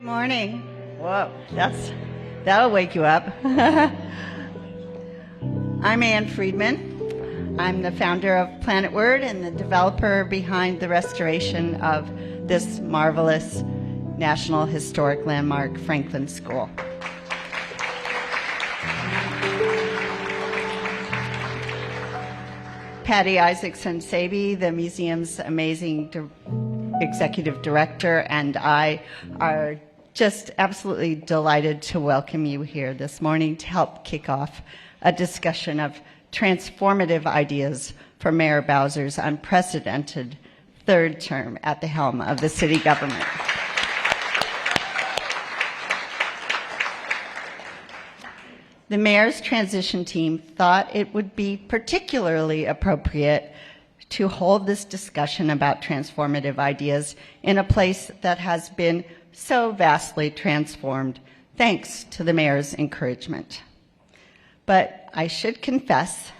Morning. Whoa, that'll wake you up. I'm Ann Friedman. I'm the founder of Planet Word and the developer behind the restoration of this marvelous National Historic Landmark, Franklin School. Patty Isaacson-Saby, the museum's amazing executive director, and I are just absolutely delighted to welcome you here this morning to help kick off a discussion of transformative ideas for Mayor Bowser's unprecedented third term at the helm of the city government. The mayor's transition team thought it would be particularly appropriate to hold this discussion about transformative ideas in a place that has been so vastly transformed thanks to the mayor's encouragement. But I should confess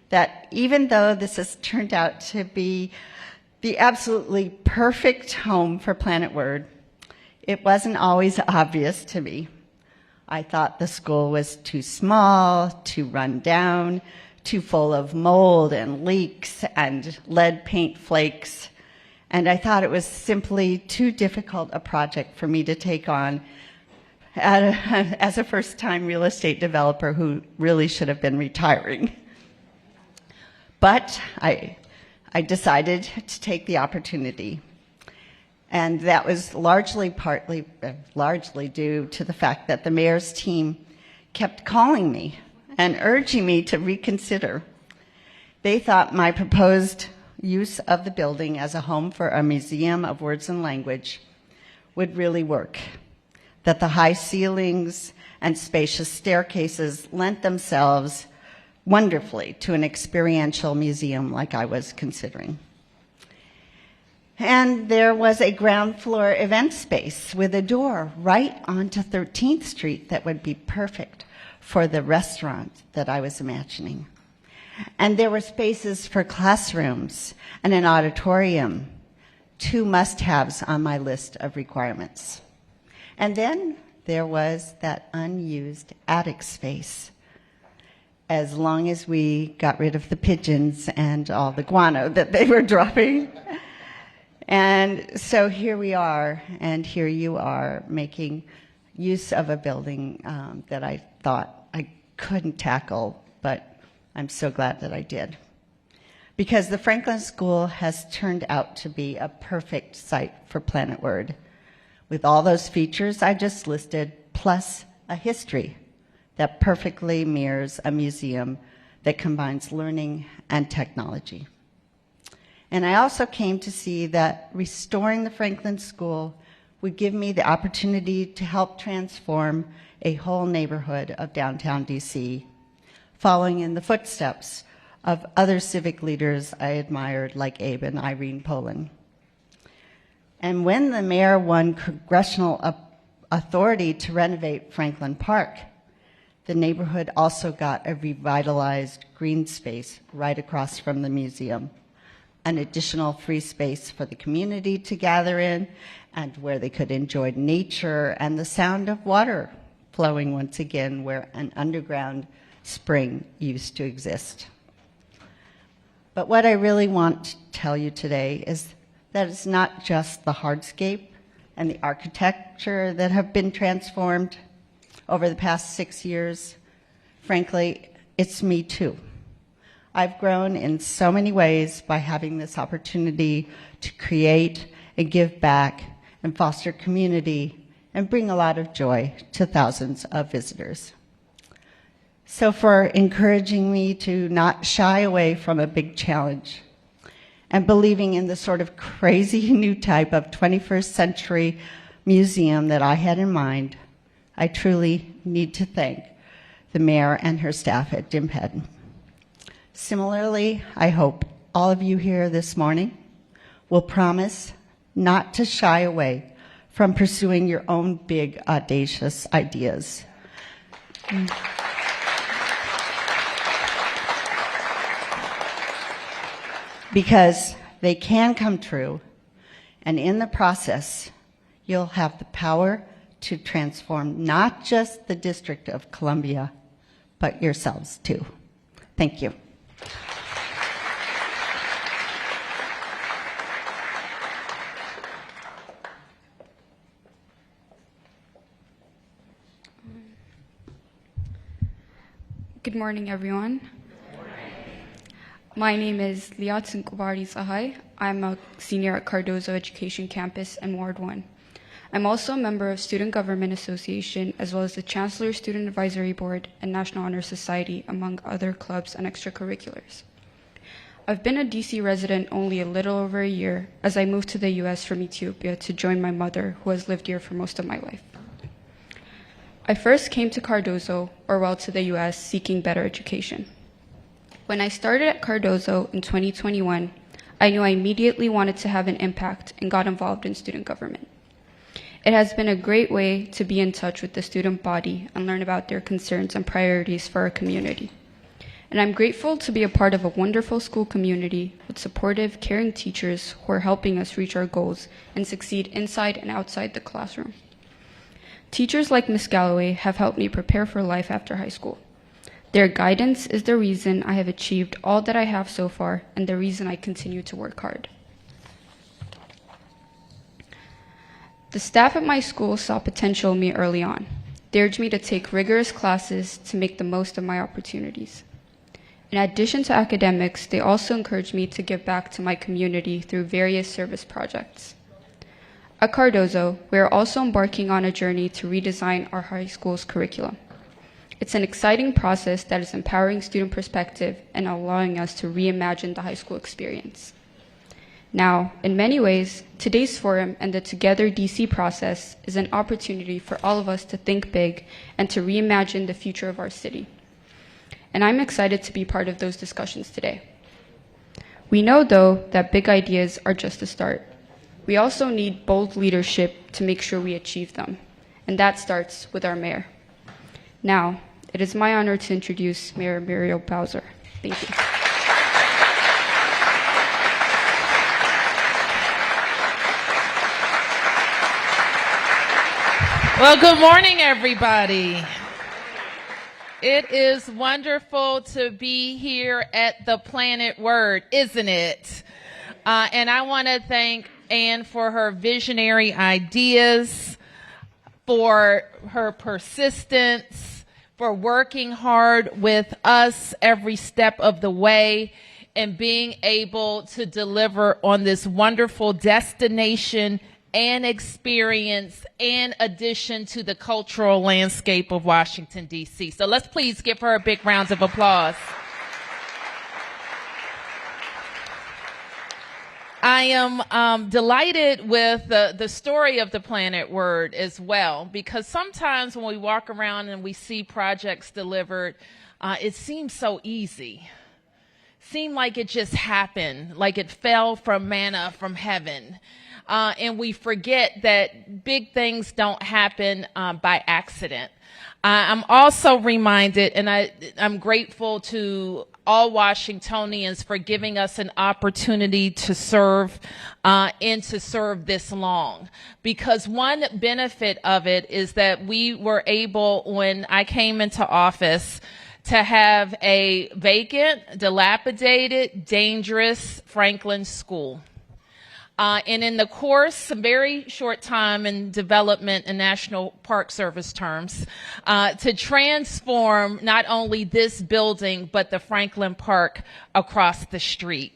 that even though this has turned out to be the absolutely perfect home for Planet Word, it wasn't always obvious to me. I thought the school was too small, too run down, too full of mold and leaks and lead paint flakes. And I thought it was simply too difficult a project for me to take on as a first-time real estate developer who really should have been retiring. But I decided to take the opportunity. And that was largely due to the fact that the mayor's team kept calling me and urging me to reconsider. They thought my proposed use of the building as a home for a museum of words and language would really work, that the high ceilings and spacious staircases lent themselves wonderfully to an experiential museum like I was considering. And there was a ground floor event space with a door right onto 13th Street that would be perfect for the restaurant that I was imagining. And there were spaces for classrooms and an auditorium, two must-haves on my list of requirements. And then there was that unused attic space. As long as we got rid of the pigeons and all the guano that they were dropping. And so here we are, and here you are, making use of a building that I thought I couldn't tackle, but I'm so glad that I did. Because the Franklin School has turned out to be a perfect site for Planet Word, with all those features I just listed, plus a history that perfectly mirrors a museum that combines learning and technology. And I also came to see that restoring the Franklin School would give me the opportunity to help transform a whole neighborhood of downtown DC, following in the footsteps of other civic leaders I admired like Abe and Irene Poland. And when the mayor won congressional authority to renovate Franklin Park, the neighborhood also got a revitalized green space right across from the museum, an additional free space for the community to gather in, and where they could enjoy nature and the sound of water flowing once again where an underground spring used to exist. But what I really want to tell you today is that it's not just the hardscape and the architecture that have been transformed over the past 6 years. Frankly, it's me too. I've grown in so many ways by having this opportunity to create and give back and foster community and bring a lot of joy to thousands of visitors. So for encouraging me to not shy away from a big challenge and believing in the sort of crazy new type of 21st century museum that I had in mind, I truly need to thank the mayor and her staff at DIMPED. Similarly, I hope all of you here this morning will promise not to shy away from pursuing your own big, audacious ideas. Because they can come true, and in the process, you'll have the power to transform not just the District of Columbia, but yourselves too. Thank you. Good morning, everyone. Good morning. My name is Liat Kubari Sahai. I'm a senior at Cardozo Education Campus in Ward 1. I'm also a member of Student Government Association, as well as the Chancellor Student Advisory Board and National Honor Society, among other clubs and extracurriculars. I've been a DC resident only a little over a year, as I moved to the US from Ethiopia to join my mother, who has lived here for most of my life. I first came to Cardozo, or well, to the US, seeking better education. When I started at Cardozo in 2021, I knew I immediately wanted to have an impact and got involved in student government. It has been a great way to be in touch with the student body and learn about their concerns and priorities for our community. And I'm grateful to be a part of a wonderful school community with supportive, caring teachers who are helping us reach our goals and succeed inside and outside the classroom. Teachers like Ms. Galloway have helped me prepare for life after high school. Their guidance is the reason I have achieved all that I have so far and the reason I continue to work hard. The staff at my school saw potential in me early on. They urged me to take rigorous classes to make the most of my opportunities. In addition to academics, they also encouraged me to give back to my community through various service projects. At Cardozo, we are also embarking on a journey to redesign our high school's curriculum. It's an exciting process that is empowering student perspective and allowing us to reimagine the high school experience. Now, in many ways, today's forum and the Together DC process is an opportunity for all of us to think big and to reimagine the future of our city. And I'm excited to be part of those discussions today. We know, though, that big ideas are just a start. We also need bold leadership to make sure we achieve them, and that starts with our mayor. Now, it is my honor to introduce Mayor Muriel Bowser. Thank you. Well, good morning, everybody. It is wonderful to be here at the Planet Word, isn't it? And I want to thank Anne for her visionary ideas, for her persistence, for working hard with us every step of the way, and being able to deliver on this wonderful destination and experience and addition to the cultural landscape of Washington, D.C. So let's please give her a big round of applause. I am delighted with the story of the Planet Word as well, because sometimes when we walk around and we see projects delivered, it seems so easy. Seemed like it just happened, like it fell from manna from heaven. And we forget that big things don't happen by accident. I'm also reminded, and I'm grateful to all Washingtonians for giving us an opportunity to serve and to serve this long. Because one benefit of it is that we were able, when I came into office, to have a vacant, dilapidated, dangerous Franklin school. And in the course, a very short time in development and National Park Service terms, to transform not only this building, but the Franklin Park across the street,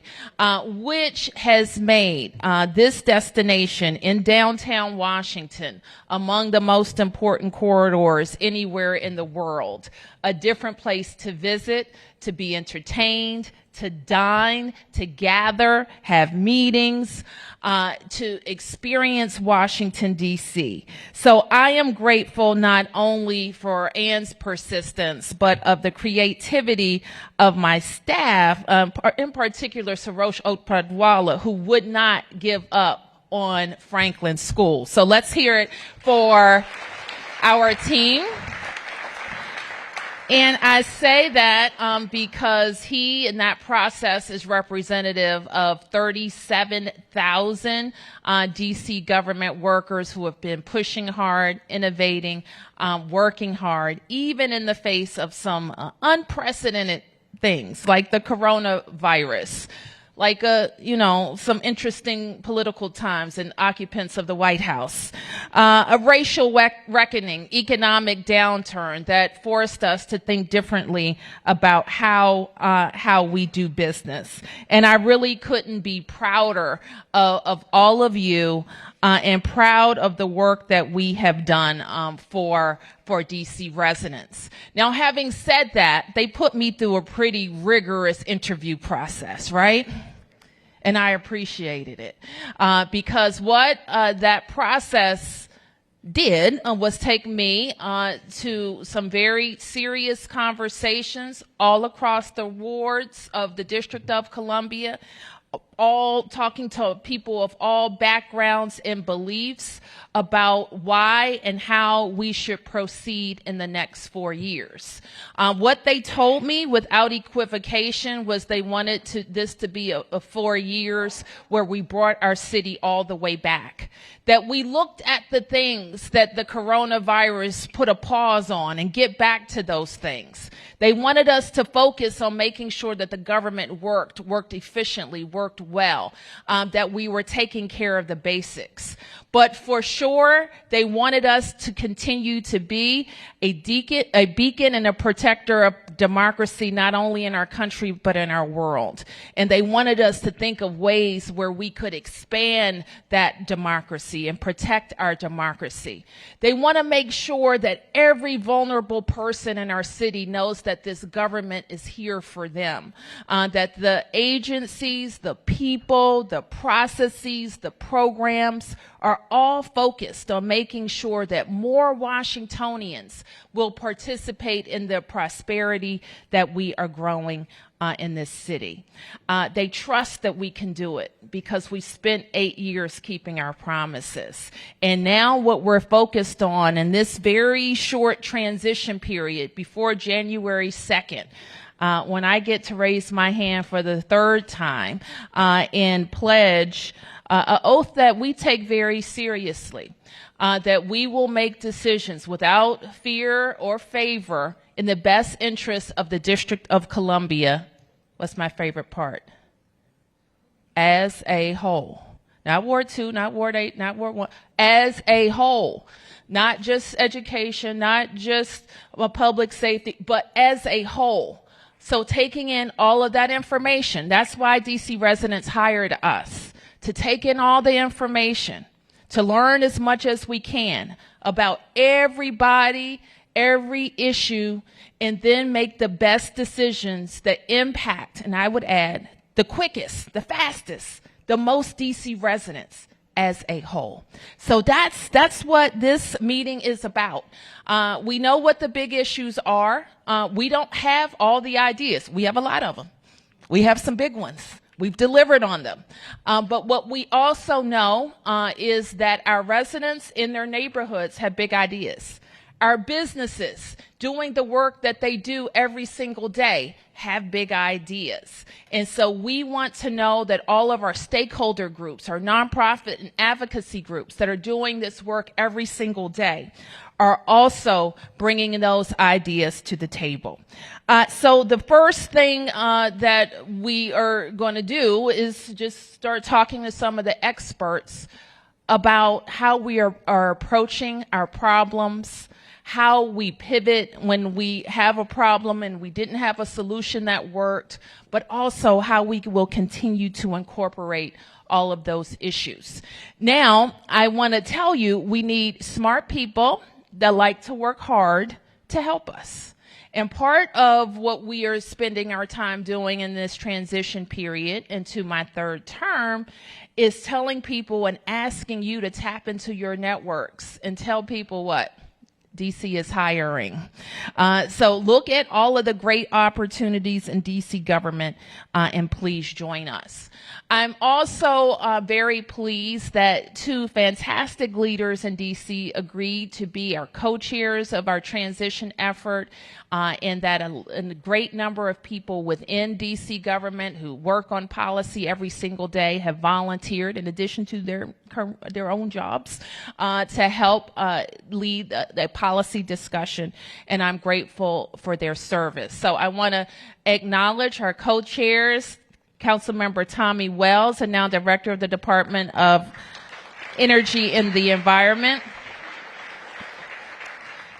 which has made this destination in downtown Washington among the most important corridors anywhere in the world, a different place to visit, to be entertained, to dine, to gather, have meetings, to experience Washington, D.C. So I am grateful not only for Anne's persistence, but of the creativity of my staff, in particular Sarosh Otpadwala, who would not give up on Franklin School. So let's hear it for our team. And I say that because he, in that process, is representative of 37,000 D.C. government workers who have been pushing hard, innovating, working hard, even in the face of some unprecedented things like the coronavirus, like some interesting political times and occupants of the White House, a racial reckoning, economic downturn that forced us to think differently about how we do business. And I really couldn't be prouder of all of you and proud of the work that we have done for DC residents. Now, having said that, they put me through a pretty rigorous interview process, right? And I appreciated it because what that process did was take me to some very serious conversations all across the wards of the District of Columbia, all talking to people of all backgrounds and beliefs about why and how we should proceed in the next 4 years. What they told me without equivocation was they wanted this to be a 4 years where we brought our city all the way back, that we looked at the things that the coronavirus put a pause on and get back to those things. They wanted us to focus on making sure that the government worked efficiently, worked well, that we were taking care of the basics. But for sure, they wanted us to continue to be a beacon and a protector of democracy, not only in our country, but in our world. And they wanted us to think of ways where we could expand that democracy and protect our democracy. They want to make sure that every vulnerable person in our city knows that this government is here for them, that the agencies, the people, the processes, the programs are all focused on making sure that more Washingtonians will participate in the prosperity that we are growing in this city. They trust that we can do it because we spent 8 years keeping our promises. And now what we're focused on in this very short transition period before January 2nd, when I get to raise my hand for the third time and pledge an oath that we take very seriously, that we will make decisions without fear or favor in the best interest of the District of Columbia. What's my favorite part? As a whole. Not Ward 2, not Ward 8, not Ward 1. As a whole. Not just education, not just public safety, but as a whole. So taking in all of that information, that's why DC residents hired us, to take in all the information, to learn as much as we can about everybody, every issue, and then make the best decisions that impact, and I would add, the quickest, the fastest, the most DC residents as a whole. So that's what this meeting is about. We know what the big issues are. We don't have all the ideas. We have a lot of them. We have some big ones. We've delivered on them. But what we also know is that our residents in their neighborhoods have big ideas. Our businesses doing the work that they do every single day have big ideas. And so we want to know that all of our stakeholder groups, our nonprofit and advocacy groups that are doing this work every single day are also bringing those ideas to the table. So the first thing that we are going to do is just start talking to some of the experts about how we are approaching our problems, how we pivot when we have a problem and we didn't have a solution that worked, but also how we will continue to incorporate all of those issues. Now, I want to tell you, we need smart people that like to work hard to help us. And part of what we are spending our time doing in this transition period into my third term is telling people and asking you to tap into your networks and tell people what? DC is hiring. So look at all of the great opportunities in DC government, and please join us. I'm also very pleased that two fantastic leaders in DC agreed to be our co-chairs of our transition effort, and that a great number of people within DC government who work on policy every single day have volunteered, in addition to their own jobs, to help lead the policy discussion, and I'm grateful for their service. So I want to acknowledge our co-chairs, Councilmember Tommy Wells, and now Director of the Department of Energy and the Environment,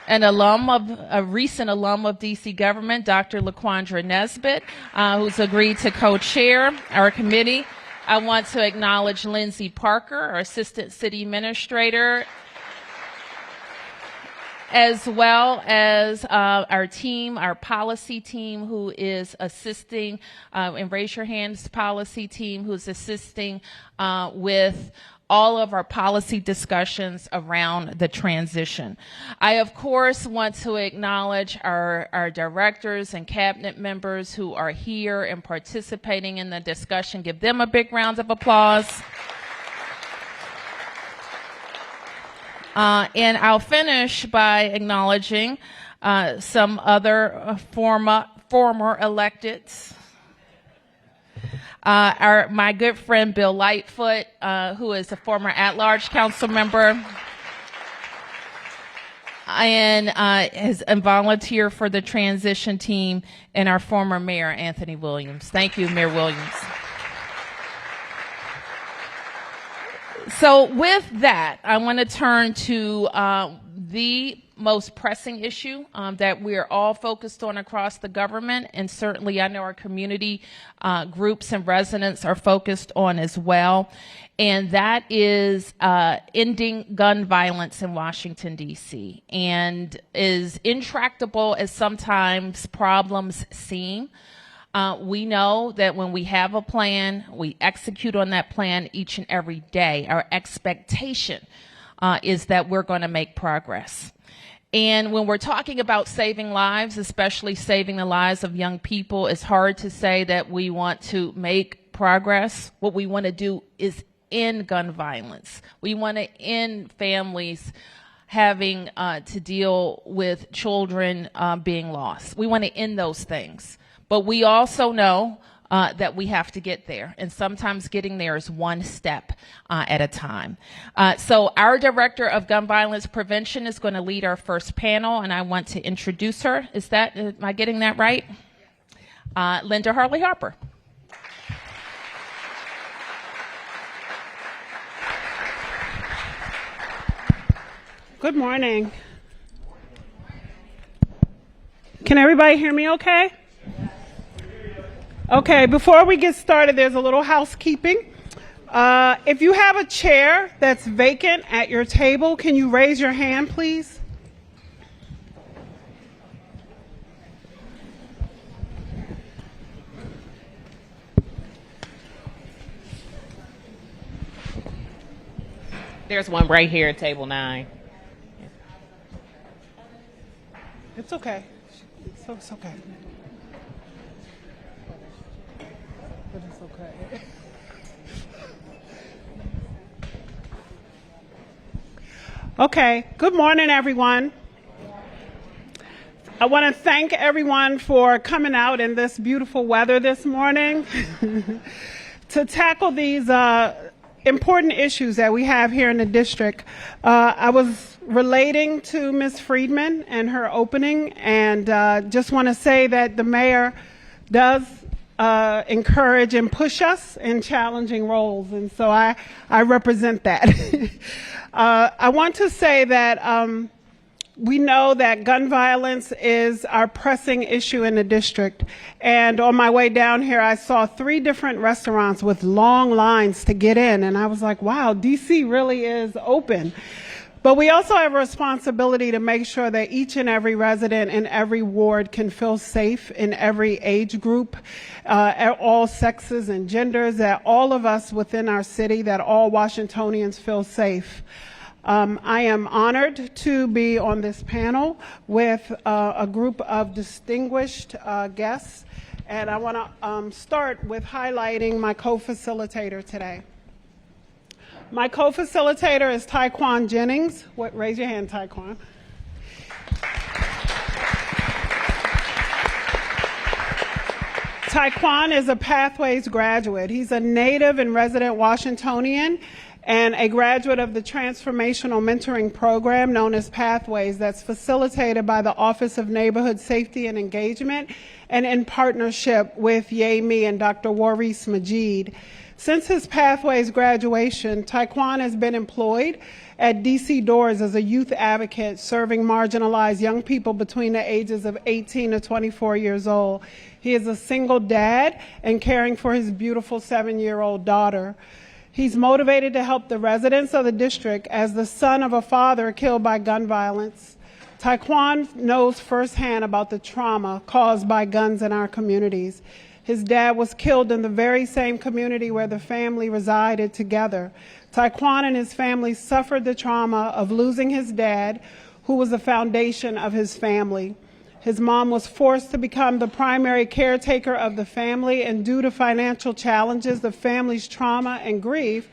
a recent alum of DC government, Dr. LaQuandra Nesbitt, who's agreed to co-chair our committee. I want to acknowledge Lindsay Parker, our Assistant City Administrator, as well as our team, our policy team, who is assisting, and raise your hands, policy team, who's assisting with all of our policy discussions around the transition. I, of course, want to acknowledge our directors and cabinet members who are here and participating in the discussion. Give them a big round of applause. And I'll finish by acknowledging some other former electeds. My good friend Bill Lightfoot, who is a former at-large council member and has volunteered for the transition team, and our former mayor, Anthony Williams. Thank you, Mayor Williams. So with that, I want to turn to the most pressing issue that we are all focused on across the government, and certainly I know our community groups and residents are focused on as well, and that is ending gun violence in Washington, D.C., and as intractable as sometimes problems seem, we know that when we have a plan, we execute on that plan each and every day. Our expectation is that we're going to make progress. And when we're talking about saving lives, especially saving the lives of young people, it's hard to say that we want to make progress. What we want to do is end gun violence. We want to end families having to deal with children being lost. We want to end those things. But we also know that we have to get there, and sometimes getting there is one step at a time. So our Director of Gun Violence Prevention is going to lead our first panel, and I want to introduce her. Am I getting that right? Linda Harley Harper. Good morning. Can everybody hear me okay? Okay, before we get started, there's a little housekeeping. If you have a chair that's vacant at your table, can you raise your hand, please? There's one right here at table 9. It's okay. It's okay. But it's okay. Okay, good morning, everyone. I want to thank everyone for coming out in this beautiful weather this morning to tackle these important issues that we have here in the district. I was relating to Ms. Friedman and her opening, and just want to say that the mayor does encourage and push us in challenging roles, and so I represent that. I want to say that we know that gun violence is our pressing issue in the district, and on my way down here I saw 3 different restaurants with long lines to get in, and I was like, wow, DC really is open. But we also have a responsibility to make sure that each and every resident in every ward can feel safe in every age group, at all sexes and genders, that all of us within our city, that all Washingtonians feel safe. I am honored to be on this panel with a group of distinguished guests, and I want to start with highlighting my co-facilitator today. My co-facilitator is Taekwon Jennings. Raise your hand, Taekwon. Taekwon is a Pathways graduate. He's a native and resident Washingtonian and a graduate of the transformational mentoring program known as Pathways that's facilitated by the Office of Neighborhood Safety and Engagement and in partnership with YAME and Dr. Waris Majid. Since his Pathways graduation, Taekwon has been employed at DC Doors as a youth advocate serving marginalized young people between the ages of 18 to 24 years old. He is a single dad and caring for his beautiful 7-year-old daughter. He's motivated to help the residents of the district as the son of a father killed by gun violence. Taekwon knows firsthand about the trauma caused by guns in our communities. His dad was killed in the very same community where the family resided together. Taekwon and his family suffered the trauma of losing his dad, who was the foundation of his family. His mom was forced to become the primary caretaker of the family, and due to financial challenges, the family's trauma and grief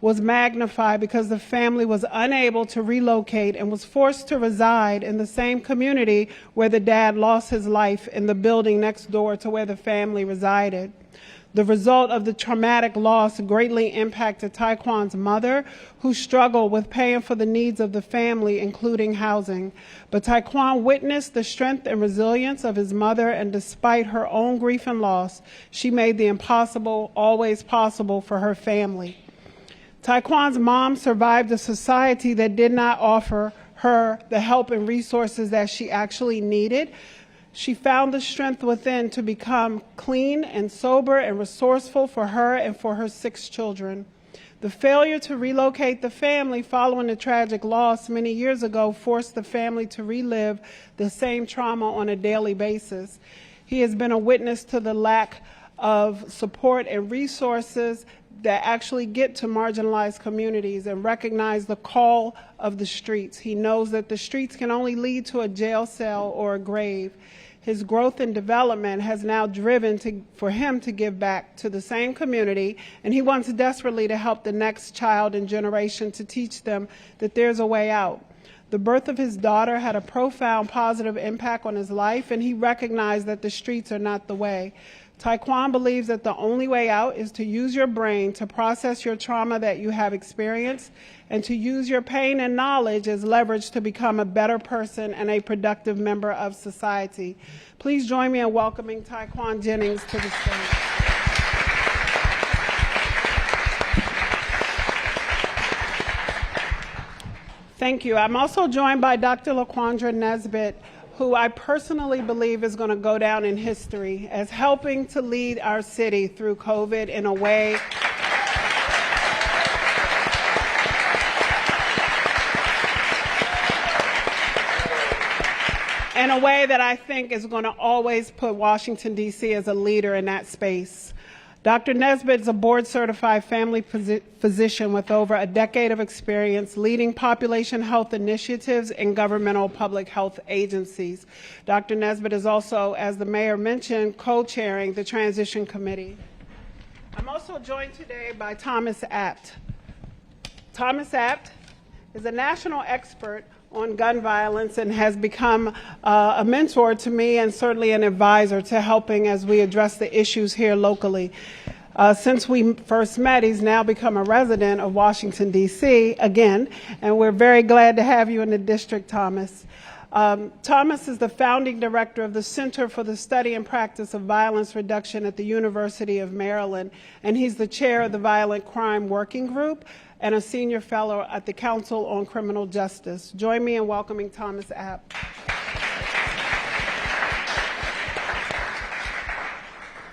was magnified because the family was unable to relocate and was forced to reside in the same community where the dad lost his life, in the building next door to where the family resided. The result of the traumatic loss greatly impacted Taekwon's mother, who struggled with paying for the needs of the family, including housing. But Taekwon witnessed the strength and resilience of his mother, and despite her own grief and loss, she made the impossible always possible for her family. Taekwon's mom survived a society that did not offer her the help and resources that she actually needed. She found the strength within to become clean and sober and resourceful for her and for her 6 children. The failure to relocate the family following the tragic loss many years ago forced the family to relive the same trauma on a daily basis. He has been a witness to the lack of support and resources that actually get to marginalized communities and recognize the call of the streets. He knows that the streets can only lead to a jail cell or a grave. His growth and development has now driven for him to give back to the same community, and he wants desperately to help the next child and generation to teach them that there's a way out. The birth of his daughter had a profound positive impact on his life, and he recognized that the streets are not the way. Taekwon believes that the only way out is to use your brain to process your trauma that you have experienced, and to use your pain and knowledge as leverage to become a better person and a productive member of society. Please join me in welcoming Taekwon Jennings to the stage. Thank you. I'm also joined by Dr. LaQuandra Nesbitt, who I personally believe is going to go down in history as helping to lead our city through COVID in a way that I think is going to always put Washington, D.C. as a leader in that space. Dr. Nesbitt is a board-certified family physician with over a decade of experience leading population health initiatives in governmental public health agencies. Dr. Nesbitt is also, as the mayor mentioned, co-chairing the Transition Committee. I'm also joined today by Thomas Apt. Thomas Apt is a national expert on gun violence and has become a mentor to me and certainly an advisor to helping as we address the issues here locally. Since we first met, he's now become a resident of Washington, D.C. again, and we're very glad to have you in the district, Thomas. Thomas is the founding director of the Center for the Study and Practice of Violence Reduction at the University of Maryland, and he's the chair of the Violent Crime Working Group and a senior fellow at the Council on Criminal Justice. Join me in welcoming Thomas Apt.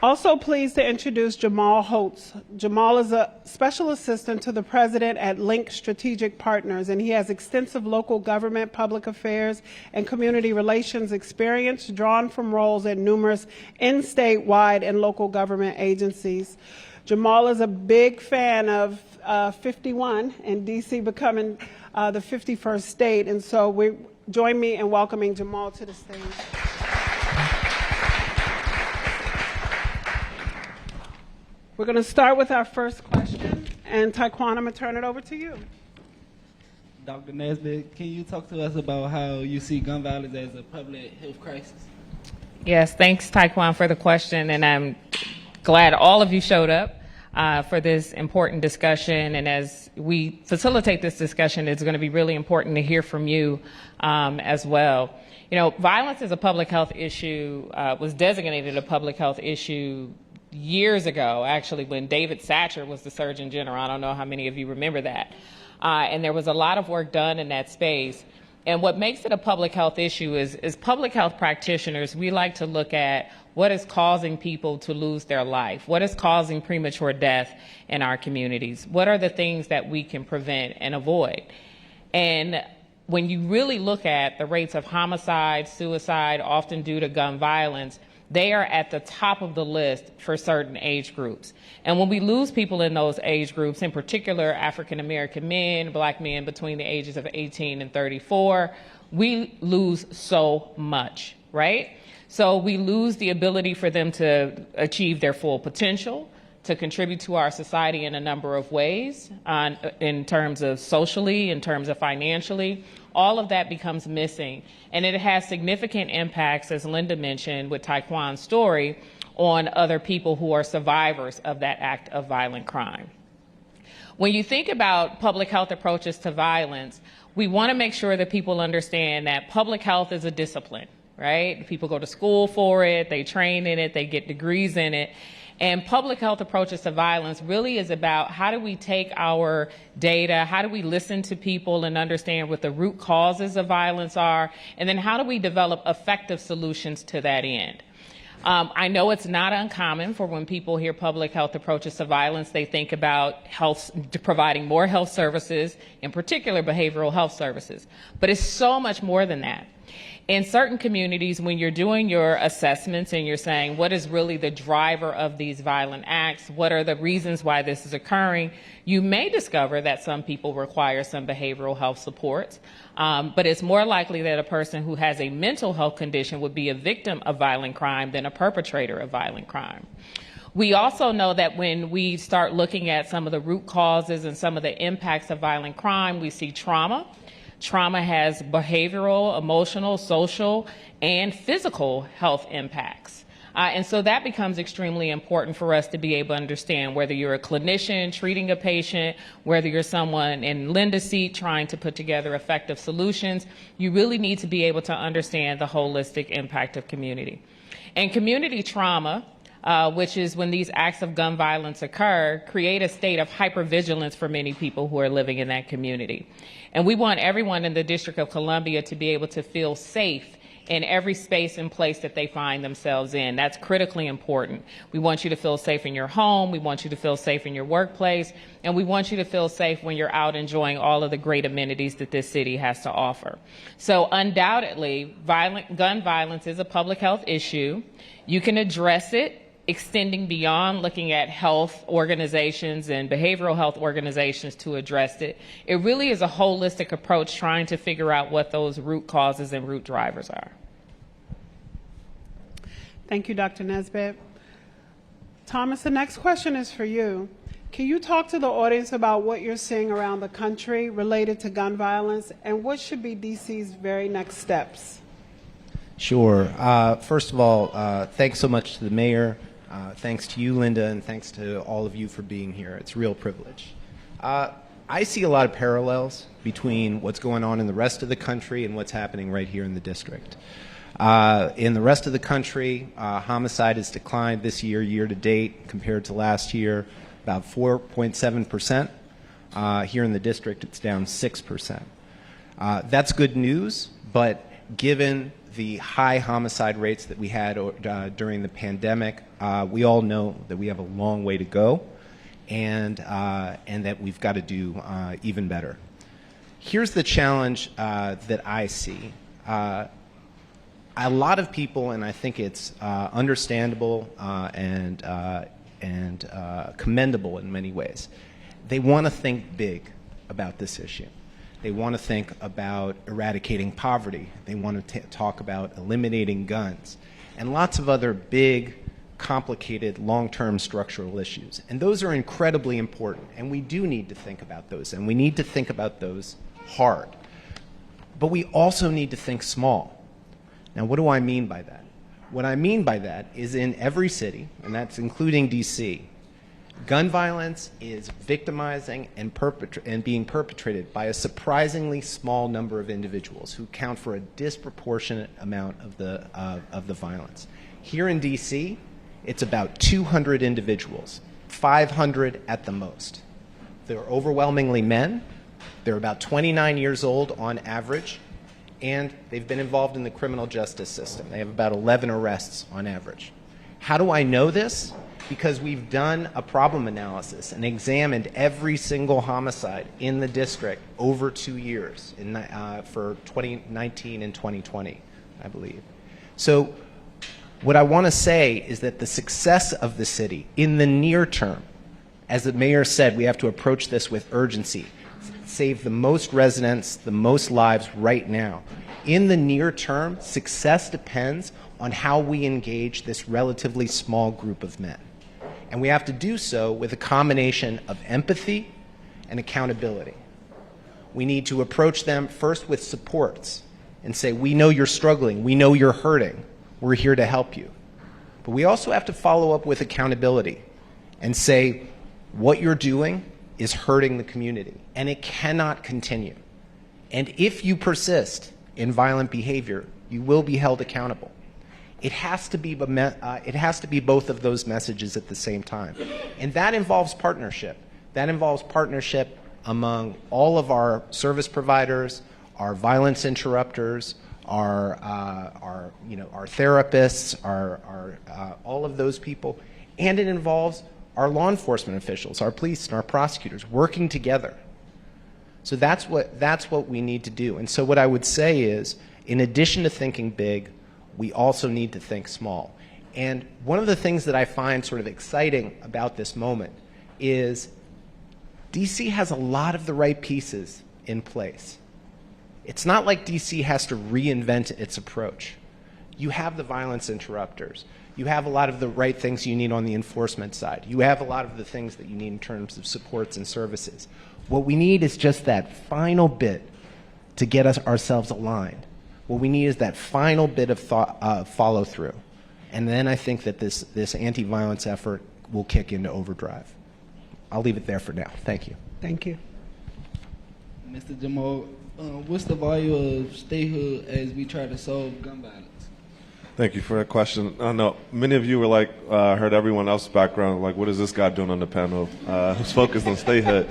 Also pleased to introduce Jamal Holtz. Jamal is a special assistant to the president at Link Strategic Partners, and he has extensive local government, public affairs, and community relations experience drawn from roles at numerous in-statewide and local government agencies. Jamal is a big fan of 51 and D.C. becoming the 51st state, and so join me in welcoming Jamal to the stage. We're going to start with our first question, and Taekwon, I'm going to turn it over to you. Dr. Nesbitt, can you talk to us about how you see gun violence as a public health crisis? Yes, thanks, Taekwon, for the question, and I'm glad all of you showed up for this important discussion. And as we facilitate this discussion, it's going to be really important to hear from you as well. You know, violence as a public health issue was designated a public health issue years ago, actually, when David Satcher was the Surgeon General. I don't know how many of you remember that. And there was a lot of work done in that space. And what makes it a public health issue is public health practitioners, we like to look at what is causing people to lose their life, what is causing premature death in our communities, what are the things that we can prevent and avoid. And when you really look at the rates of homicide, suicide, often due to gun violence, they are at the top of the list for certain age groups. And when we lose people in those age groups, in particular African American men, black men between the ages of 18 and 34, we lose so much, right? So we lose the ability for them to achieve their full potential, to contribute to our society in a number of ways, in terms of socially, in terms of financially. All of that becomes missing. And it has significant impacts, as Linda mentioned with Taekwon's story, on other people who are survivors of that act of violent crime. When you think about public health approaches to violence, we want to make sure that people understand that public health is a discipline, right? People go to school for it, they train in it, they get degrees in it. And public health approaches to violence really is about how do we take our data, how do we listen to people and understand what the root causes of violence are, and then how do we develop effective solutions to that end. I know it's not uncommon for when people hear public health approaches to violence, they think about providing more health services, in particular behavioral health services. But it's so much more than that. In certain communities, when you're doing your assessments and you're saying what is really the driver of these violent acts, what are the reasons why this is occurring, you may discover that some people require some behavioral health supports, but it's more likely that a person who has a mental health condition would be a victim of violent crime than a perpetrator of violent crime. We also know that when we start looking at some of the root causes and some of the impacts of violent crime, we see trauma. Trauma has behavioral, emotional, social, and physical health impacts. And so that becomes extremely important for us to be able to understand whether you're a clinician treating a patient, whether you're someone in Linda's seat trying to put together effective solutions. You really need to be able to understand the holistic impact of community. And community trauma, which is when these acts of gun violence occur, create a state of hypervigilance for many people who are living in that community. And we want everyone in the District of Columbia to be able to feel safe in every space and place that they find themselves in. That's critically important. We want you to feel safe in your home, we want you to feel safe in your workplace, and we want you to feel safe when you're out enjoying all of the great amenities that this city has to offer. So undoubtedly, gun violence is a public health issue. You can address it extending beyond looking at health organizations and behavioral health organizations to address it. It really is a holistic approach trying to figure out what those root causes and root drivers are. Thank you, Dr. Nesbitt. Thomas, the next question is for you. Can you talk to the audience about what you're seeing around the country related to gun violence and what should be DC's very next steps? Sure. First of all, thanks so much to the mayor. Thanks to you, Linda, and thanks to all of you for being here. It's a real privilege. I see a lot of parallels between what's going on in the rest of the country and what's happening right here in the district. In the rest of the country, homicide has declined this year, year to date, compared to last year, about 4.7%. Here in the district, it's down 6%. That's good news, but given the high homicide rates that we had during the pandemic, we all know that we have a long way to go, and that we've got to do even better. Here's the challenge that I see. A lot of people, and I think it's understandable and and commendable in many ways. They want to think big about this issue. They want to think about eradicating poverty. They want to talk about eliminating guns and lots of other big, complicated, long-term structural issues. And those are incredibly important, and we do need to think about those, and we need to think about those hard. But we also need to think small. Now, what do I mean by that? What I mean by that is in every city, and that's including DC, gun violence is victimizing and being perpetrated by a surprisingly small number of individuals who count for a disproportionate amount of the violence. Here in DC, it's about 200 individuals, 500 at the most. They're overwhelmingly men. They're about 29 years old on average, and they've been involved in the criminal justice system. They have about 11 arrests on average. How do I know this? Because we've done a problem analysis and examined every single homicide in the district over 2 years for 2019 and 2020, I believe. So what I want to say is that the success of the city in the near term, as the mayor said, we have to approach this with urgency, save the most residents, the most lives right now. In the near term, success depends on how we engage this relatively small group of men. And we have to do so with a combination of empathy and accountability. We need to approach them first with supports and say, we know you're struggling, we know you're hurting, we're here to help you. But we also have to follow up with accountability and say, what you're doing is hurting the community, and it cannot continue. And if you persist in violent behavior, you will be held accountable. It has to be both of those messages at the same time. And that involves partnership. That involves partnership among all of our service providers, our violence interrupters, our therapists, all of those people. And it involves our law enforcement officials, our police and our prosecutors working together. So that's what we need to do. And so what I would say is, in addition to thinking big, we also need to think small. And one of the things that I find sort of exciting about this moment is DC has a lot of the right pieces in place. It's not like DC has to reinvent its approach. You have the violence interrupters. You have a lot of the right things you need on the enforcement side. You have a lot of the things that you need in terms of supports and services. What we need is just that final bit to get ourselves aligned. What we need is that final bit of follow through. And then I think that this anti-violence effort will kick into overdrive. I'll leave it there for now. Thank you. Thank you. Mr. Jamal, what's the value of statehood as we try to solve gun violence? Thank you for that question. I know many of you were like, heard everyone else's background, like, what is this guy doing on the panel who's focused on statehood?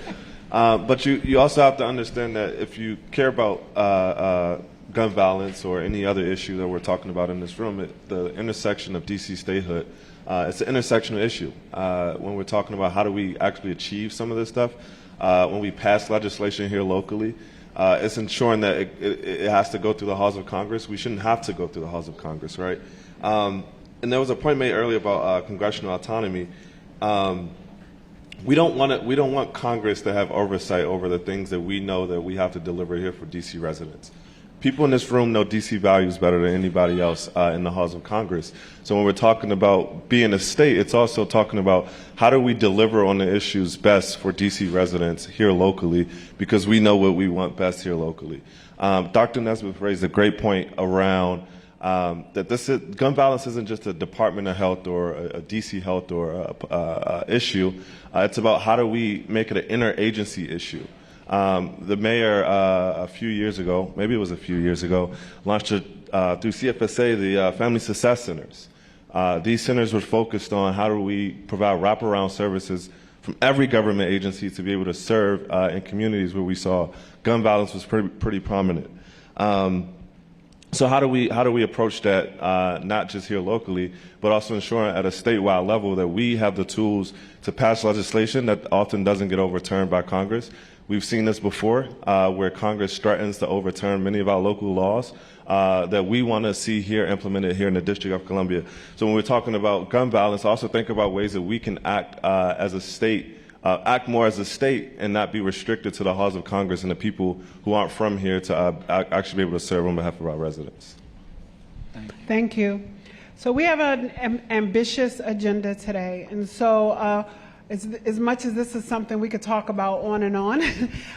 But you also have to understand that if you care about gun violence or any other issue that we're talking about in this room, the intersection of DC statehood, it's an intersectional issue. When we're talking about how do we actually achieve some of this stuff, when we pass legislation here locally, it's ensuring that it has to go through the halls of Congress. We shouldn't have to go through the halls of Congress, right? And there was a point made earlier about congressional autonomy. We don't want Congress to have oversight over the things that we know that we have to deliver here for DC residents. People in this room know DC values better than anybody else in the halls of Congress. So when we're talking about being a state, it's also talking about how do we deliver on the issues best for DC residents here locally, because we know what we want best here locally. Dr. Nesbitt raised a great point around that gun violence isn't just a Department of Health or a DC Health or a issue. It's about how do we make it an interagency issue. The mayor a few years ago, maybe it was a few years ago, launched through CFSA the Family Success Centers. These centers were focused on how do we provide wraparound services from every government agency to be able to serve in communities where we saw gun violence was pretty prominent. So how do we approach that, not just here locally, but also ensuring at a statewide level that we have the tools to pass legislation that often doesn't get overturned by Congress? We've seen this before, where Congress threatens to overturn many of our local laws that we want to see here implemented here in the District of Columbia. So when we're talking about gun violence, also think about ways that we can act as a state, act more as a state and not be restricted to the halls of Congress and the people who aren't from here to actually be able to serve on behalf of our residents. Thank you. So we have an ambitious agenda today, and so as much as this is something we could talk about on and on,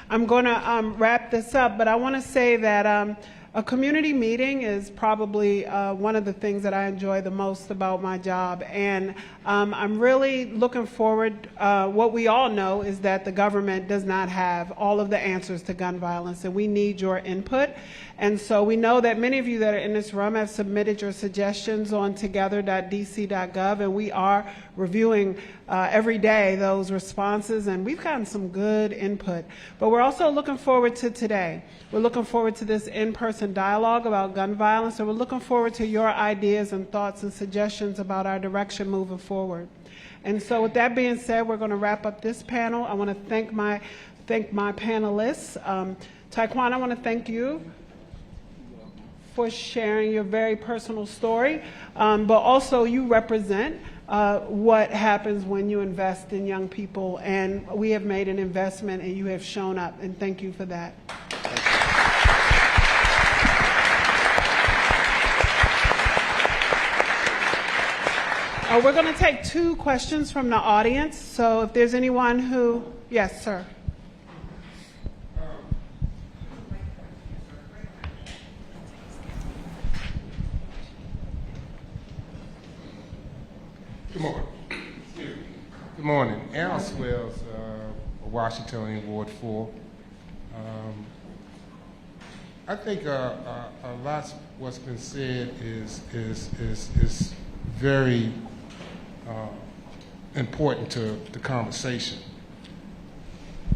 I'm going to wrap this up, but I want to say that a community meeting is probably one of the things that I enjoy the most about my job, and I'm really looking forward. What we all know is that the government does not have all of the answers to gun violence, and we need your input. And so we know that many of you that are in this room have submitted your suggestions on together.dc.gov, and we are reviewing every day those responses, and we've gotten some good input. But we're also looking forward to today. We're looking forward to this in-person dialogue about gun violence, and we're looking forward to your ideas and thoughts and suggestions about our direction moving forward. And so with that being said, we're going to wrap up this panel. I want to thank my panelists. Taekwon, I want to thank you for sharing your very personal story, but also you represent what happens when you invest in young people, and we have made an investment and you have shown up, and thank you for that. We're going to take 2 questions from the audience, so if there's anyone who, yes, sir. Good morning. Good morning. Al Swells, Washingtonian, Ward 4. I think a lot what's been said is very important to the conversation.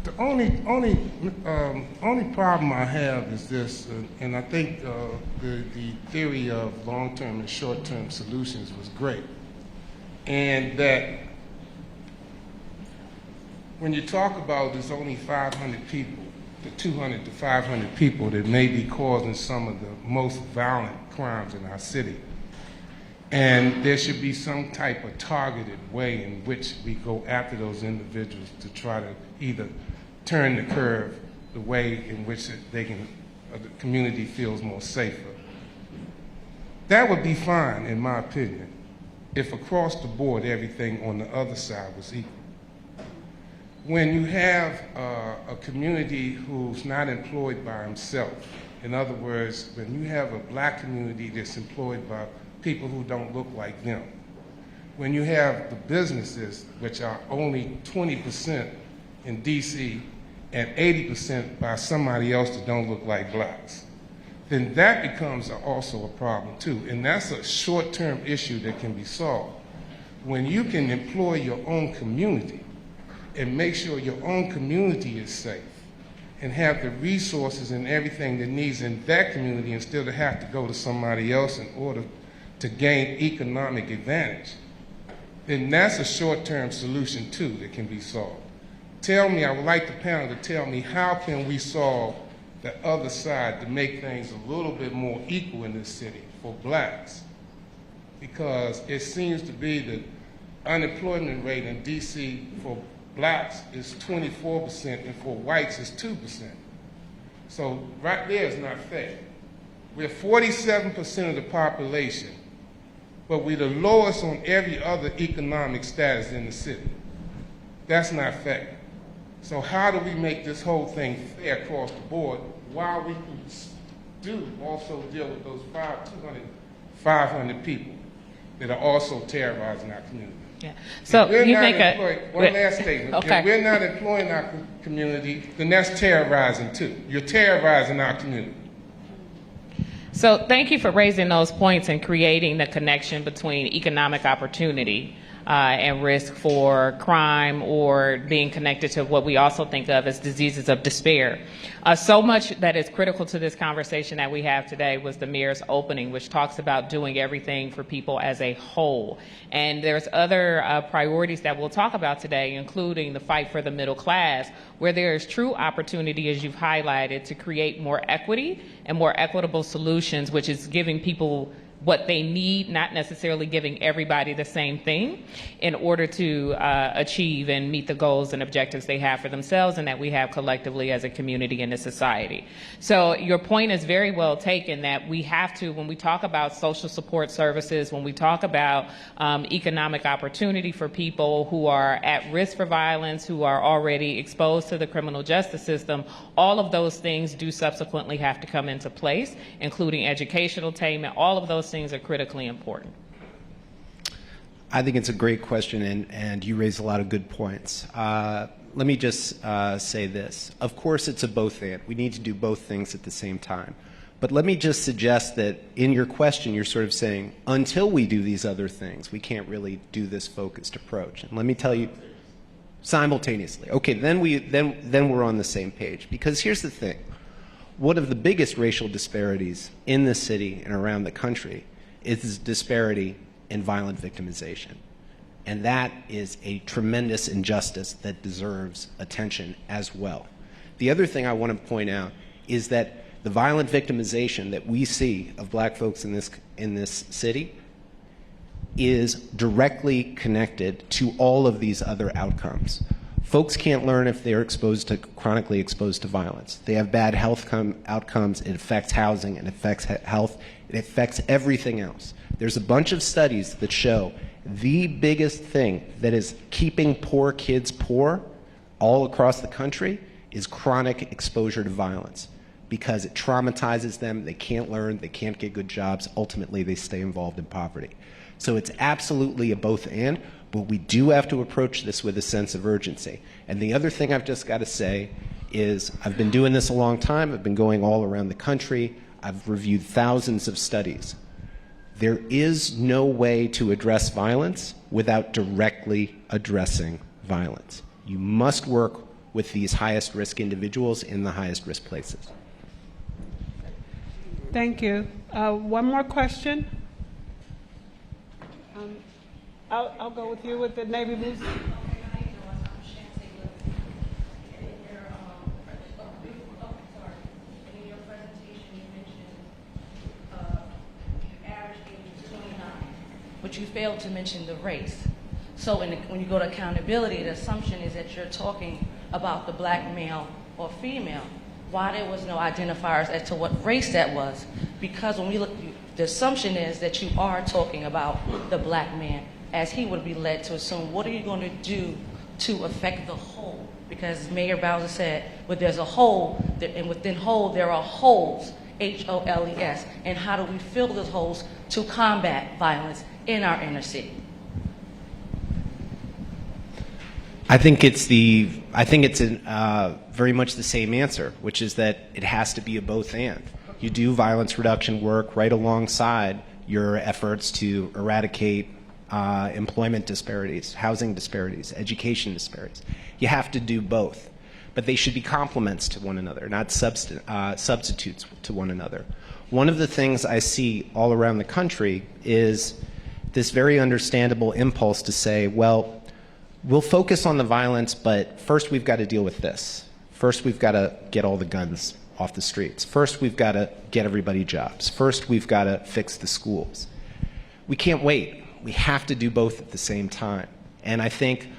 The only problem I have is this, and I think the theory of long-term and short-term solutions was great. And that when you talk about there's only 500 people, the 200 to 500 people that may be causing some of the most violent crimes in our city, and there should be some type of targeted way in which we go after those individuals to try to either turn the curve the way in which they can, the community feels more safer. That would be fine, in my opinion, if across the board everything on the other side was equal. When you have a community who's not employed by himself, in other words, when you have a black community that's employed by people who don't look like them, when you have the businesses, which are only 20% in DC and 80% by somebody else that don't look like blacks, then that becomes also a problem too. And that's a short-term issue that can be solved. When you can employ your own community and make sure your own community is safe and have the resources and everything that needs in that community instead of have to go to somebody else in order to gain economic advantage, then that's a short-term solution too that can be solved. Tell me, I would like the panel to tell me, how can we solve the other side to make things a little bit more equal in this city for blacks? Because it seems to be the unemployment rate in DC for blacks is 24% and for whites is 2%. So right there is not fair. We're 47% of the population, but we're the lowest on every other economic status in the city. That's not fair. So how do we make this whole thing fair across the board while we can also deal with those 500 people that are also terrorizing our community? Yeah. So you make one last statement. Okay. If we're not employing our community, then that's terrorizing too. You're terrorizing our community. So thank you for raising those points and creating the connection between economic opportunity and risk for crime or being connected to what we also think of as diseases of despair. So much that is critical to this conversation that we have today was the mayor's opening, which talks about doing everything for people as a whole. And there's other priorities that we'll talk about today, including the fight for the middle class, where there is true opportunity, as you've highlighted, to create more equity and more equitable solutions, which is giving people what they need, not necessarily giving everybody the same thing, in order to achieve and meet the goals and objectives they have for themselves and that we have collectively as a community and a society. So your point is very well taken, that we have to, when we talk about social support services, when we talk about economic opportunity for people who are at risk for violence, who are already exposed to the criminal justice system, all of those things do subsequently have to come into place, including educational attainment. All of those things are critically important. I think it's a great question, and you raise a lot of good points. Let me just say this. Of course, it's a both and. We need to do both things at the same time. But let me just suggest that in your question, you're sort of saying, until we do these other things, we can't really do this focused approach. And let me tell you, simultaneously. Okay, then we're on the same page. Because here's the thing. One of the biggest racial disparities in the city and around the country is disparity in violent victimization. And that is a tremendous injustice that deserves attention as well. The other thing I want to point out is that the violent victimization that we see of black folks in this city is directly connected to all of these other outcomes. Folks can't learn if they're chronically exposed to violence. They have bad health outcomes. It affects housing. It affects health. It affects everything else. There's a bunch of studies that show the biggest thing that is keeping poor kids poor all across the country is chronic exposure to violence, because it traumatizes them. They can't learn. They can't get good jobs. Ultimately, they stay involved in poverty. So it's absolutely a both and. But we do have to approach this with a sense of urgency. And the other thing I've just got to say is I've been doing this a long time. I've been going all around the country. I've reviewed thousands of studies. There is no way to address violence without directly addressing violence. You must work with these highest risk individuals in the highest risk places. Thank you. One more question. I'll go with you with the Navy blues. But you failed to mention the race. So when you go to accountability, the assumption is that you're talking about the black male or female. Why there was no identifiers as to what race that was? Because when we look, the assumption is that you are talking about the black man, as he would be led to assume, what are you going to do to affect the whole? Because Mayor Bowser said, well, there's a whole, and within whole, there are holes, H-O-L-E-S. And how do we fill those holes to combat violence in our inner city? I think it's very much the same answer, which is that it has to be a both and. You do violence reduction work right alongside your efforts to eradicate employment disparities, housing disparities, education disparities. You have to do both, but they should be complements to one another, not substitutes to one another. One of the things I see all around the country is this very understandable impulse to say, well, we'll focus on the violence, but first we've got to deal with this. First we've got to get all the guns off the streets. First we've got to get everybody jobs. First we've got to fix the schools. We can't wait. We have to do both at the same time. And I think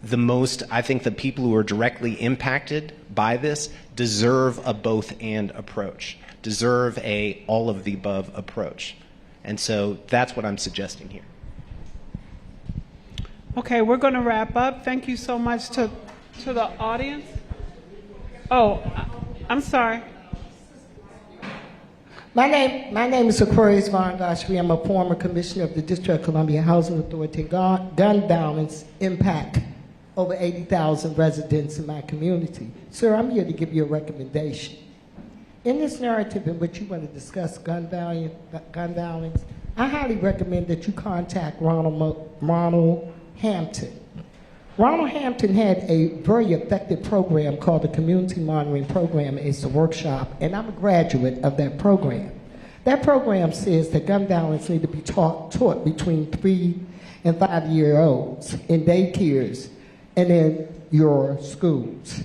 the people who are directly impacted by this deserve a both and approach, deserve a all of the above approach. And so that's what I'm suggesting here. Okay, we're going to wrap up. Thank you so much to the audience. Oh, I'm sorry. My name is Aquarius Von Goshry. I'm a former commissioner of the District of Columbia Housing Authority. Gun violence impact over 80,000 residents in my community. Sir, I'm here to give you a recommendation. In this narrative in which you want to discuss gun violence, I highly recommend that you contact Ronald Hampton. Ronald Hampton had a very effective program called the Community Monitoring Program. It's a workshop, and I'm a graduate of that program. That program says that gun violence need to be taught between 3 and 5-year-olds in daycares and in your schools.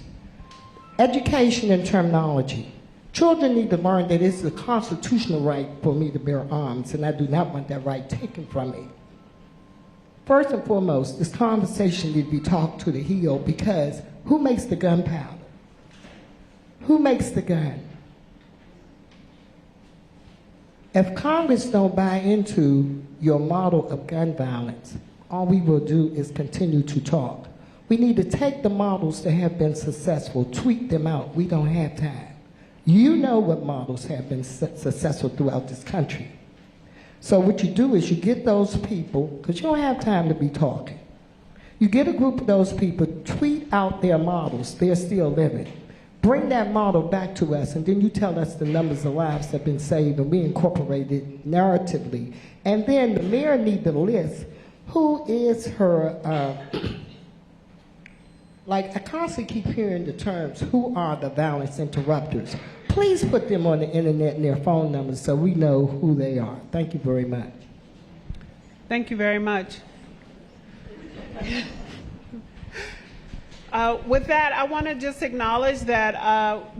Education and terminology. Children need to learn that it's a constitutional right for me to bear arms, and I do not want that right taken from me. First and foremost, this conversation need to be talked to the heel, because who makes the gunpowder? Who makes the gun? If Congress don't buy into your model of gun violence, all we will do is continue to talk. We need to take the models that have been successful, tweak them out. We don't have time. You know what models have been successful throughout this country. So what you do is you get those people, because you don't have time to be talking. You get a group of those people, tweet out their models, they're still living. Bring that model back to us, and then you tell us the numbers of lives that have been saved, and we incorporate it narratively. And then the mayor needs to list who is her, like I constantly keep hearing the terms, who are the violence interrupters? Please put them on the internet and their phone numbers so we know who they are. Thank you very much. Thank you very much. With that, I want to just acknowledge that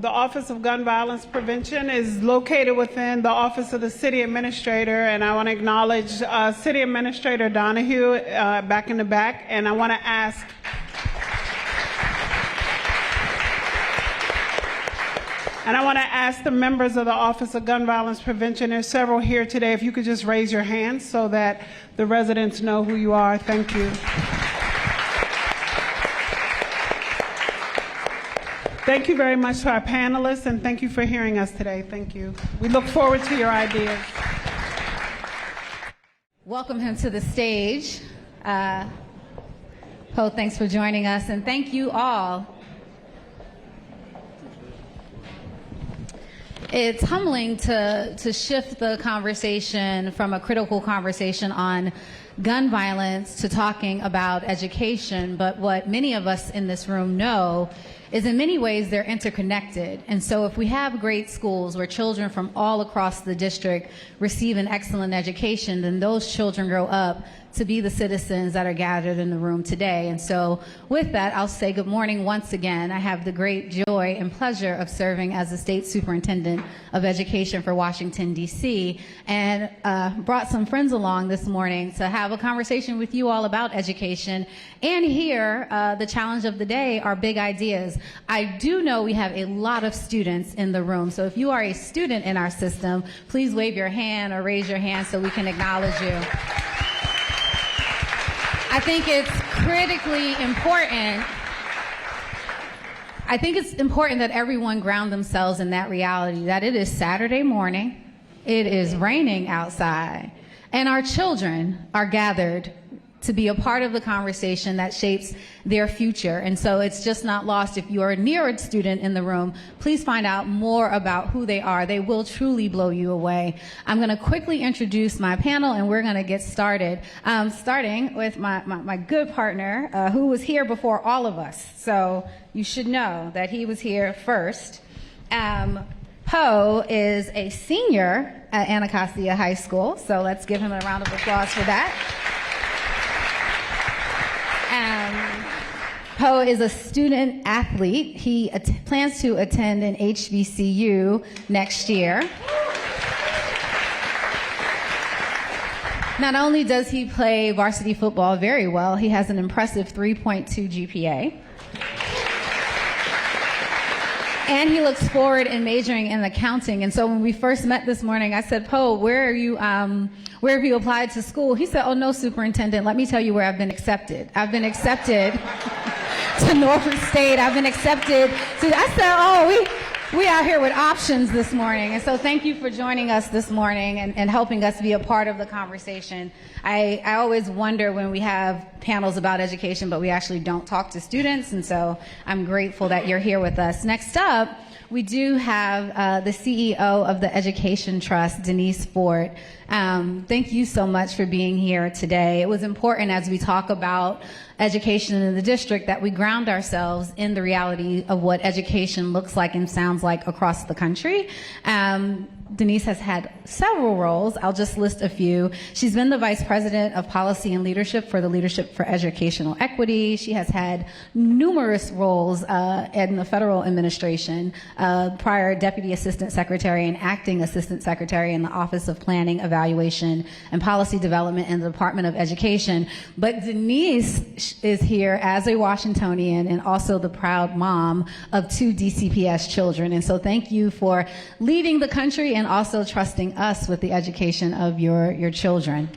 the Office of Gun Violence Prevention is located within the Office of the City Administrator, and I want to acknowledge City Administrator Donahue back in the back, and I want to ask the members of the Office of Gun Violence Prevention, there's several here today, if you could just raise your hands so that the residents know who you are. Thank you. Thank you very much to our panelists, and thank you for hearing us today. Thank you. We look forward to your ideas. Welcome him to the stage. Poe, thanks for joining us, and thank you all. It's humbling to shift the conversation from a critical conversation on gun violence to talking about education, but what many of us in this room know is in many ways they're interconnected. And so if we have great schools where children from all across the district receive an excellent education, then those children grow up to be the citizens that are gathered in the room today. And so with that, I'll say good morning once again. I have the great joy and pleasure of serving as the State Superintendent of Education for Washington, D.C., and brought some friends along this morning to have a conversation with you all about education and hear the challenge of the day, our big ideas. I do know we have a lot of students in the room, so if you are a student in our system, please wave your hand or raise your hand so we can acknowledge you. I think it's critically important. I think it's important that everyone ground themselves in that reality, that it is Saturday morning, it is raining outside, and our children are gathered to be a part of the conversation that shapes their future. And so it's just not lost. If you are near a student in the room, please find out more about who they are. They will truly blow you away. I'm going to quickly introduce my panel, and we're going to get started, starting with my good partner, who was here before all of us. So you should know that he was here first. Poe is a senior at Anacostia High School, so let's give him a round of applause for that. Poe is a student athlete. He plans to attend an HBCU next year. Not only does he play varsity football very well, he has an impressive 3.2 GPA. And he looks forward in majoring in accounting. And so when we first met this morning, I said, Poe, where have you applied to school? He said, oh, no, Superintendent, let me tell you where I've been accepted. I've been accepted to Norfolk State. I've been accepted to, I said, oh, we out here with options this morning. And so thank you for joining us this morning and helping us be a part of the conversation. I always wonder when we have panels about education, but we actually don't talk to students. And so I'm grateful that you're here with us. Next up, we do have the CEO of the Education Trust, Denise Ford. Thank you so much for being here today. It was important as we talk about education in the district that we ground ourselves in the reality of what education looks like and sounds like across the country. Denise has had several roles. I'll just list a few. She's been the Vice President of Policy and Leadership for the Leadership for Educational Equity. She has had numerous roles in the federal administration, prior Deputy Assistant Secretary and Acting Assistant Secretary in the Office of Planning, Evaluation, and Policy Development in the Department of Education. But Denise is here as a Washingtonian and also the proud mom of 2 DCPS children. And so thank you for leading the country and also trusting us with the education of your children.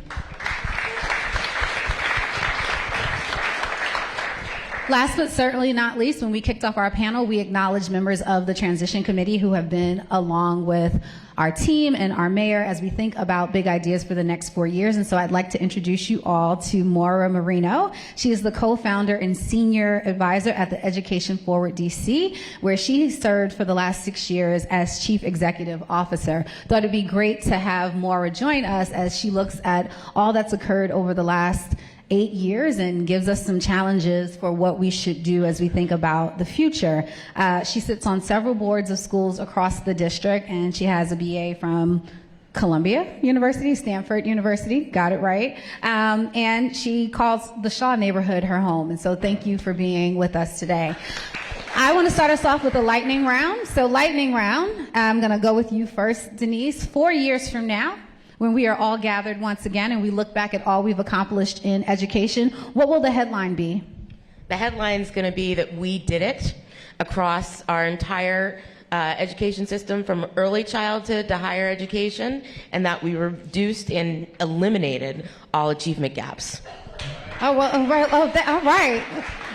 Last but certainly not least, when we kicked off our panel, we acknowledged members of the Transition Committee who have been along with our team and our mayor as we think about big ideas for the next 4 years. And so I'd like to introduce you all to Maura Marino. She is the co-founder and senior advisor at the Education Forward DC, where she served for the last 6 years as chief executive officer. Thought it'd be great to have Maura join us as she looks at all that's occurred over the last 8 years and gives us some challenges for what we should do as we think about the future. She sits on several boards of schools across the district, and she has a BA from Columbia University, Stanford University, got it right. And she calls the Shaw neighborhood her home. And so thank you for being with us today. I want to start us off with a lightning round. So lightning round, I'm going to go with you first, Denise. 4 years from now, when we are all gathered once again and we look back at all we've accomplished in education, what will the headline be? The headline is going to be that we did it across our entire education system from early childhood to higher education, and that we reduced and eliminated all achievement gaps. Oh, well, all right.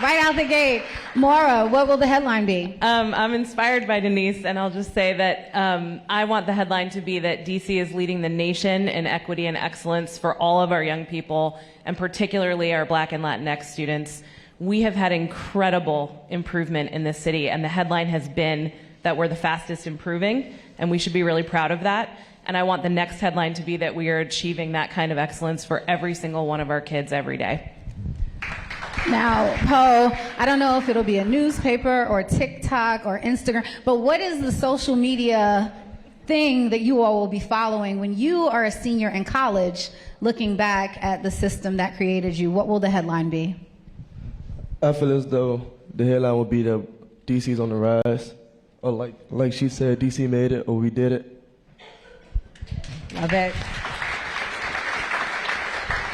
Right out the gate. Maura, what will the headline be? I'm inspired by Denise, and I'll just say that I want the headline to be that DC is leading the nation in equity and excellence for all of our young people, and particularly our Black and Latinx students. We have had incredible improvement in this city, and the headline has been that we're the fastest improving, and we should be really proud of that. And I want the next headline to be that we are achieving that kind of excellence for every single one of our kids every day. Now, Poe, I don't know if it'll be a newspaper or TikTok or Instagram, but what is the social media thing that you all will be following when you are a senior in college looking back at the system that created you? What will the headline be? I feel as though the headline will be that DC's on the rise. Or like she said, DC made it or we did it. Love it.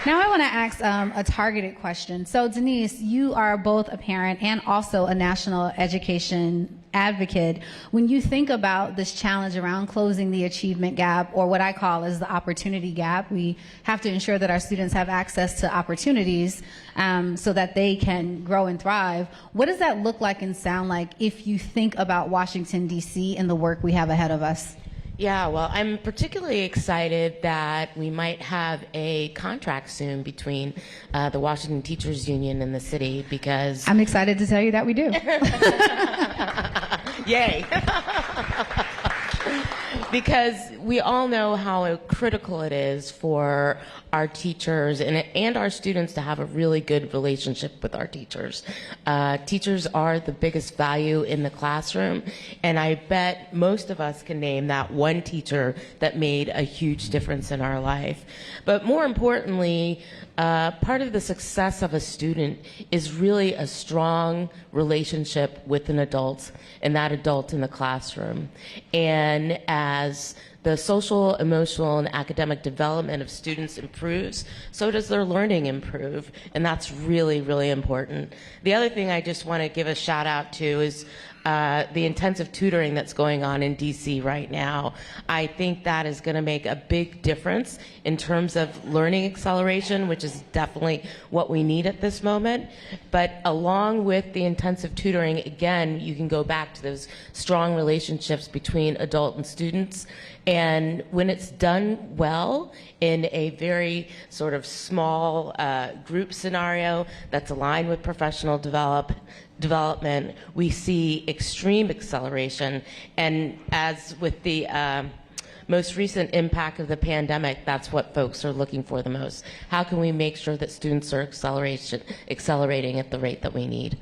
Now I want to ask a targeted question. So Denise, you are both a parent and also a national education advocate. When you think about this challenge around closing the achievement gap, or what I call is the opportunity gap, we have to ensure that our students have access to opportunities so that they can grow and thrive. What does that look like and sound like if you think about Washington, D.C. and the work we have ahead of us? Yeah, well, I'm particularly excited that we might have a contract soon between the Washington Teachers Union and the city, because... I'm excited to tell you that we do. Yay. Because we all know how critical it is for our teachers and our students to have a really good relationship with our teachers. Teachers are the biggest value in the classroom, and I bet most of us can name that one teacher that made a huge difference in our life. But more importantly, part of the success of a student is really a strong relationship with an adult, and that adult in the classroom. And as the social, emotional, and academic development of students improves, so does their learning improve, and that's really, really important. The other thing I just want to give a shout out to is the intensive tutoring that's going on in DC right now. I think that is going to make a big difference in terms of learning acceleration, which is definitely what we need at this moment. But along with the intensive tutoring, again, you can go back to those strong relationships between adult and students. And when it's done well in a very sort of small group scenario that's aligned with professional development, development, we see extreme acceleration. And as with the most recent impact of the pandemic, that's what folks are looking for the most. How can we make sure that students are accelerating at the rate that we need?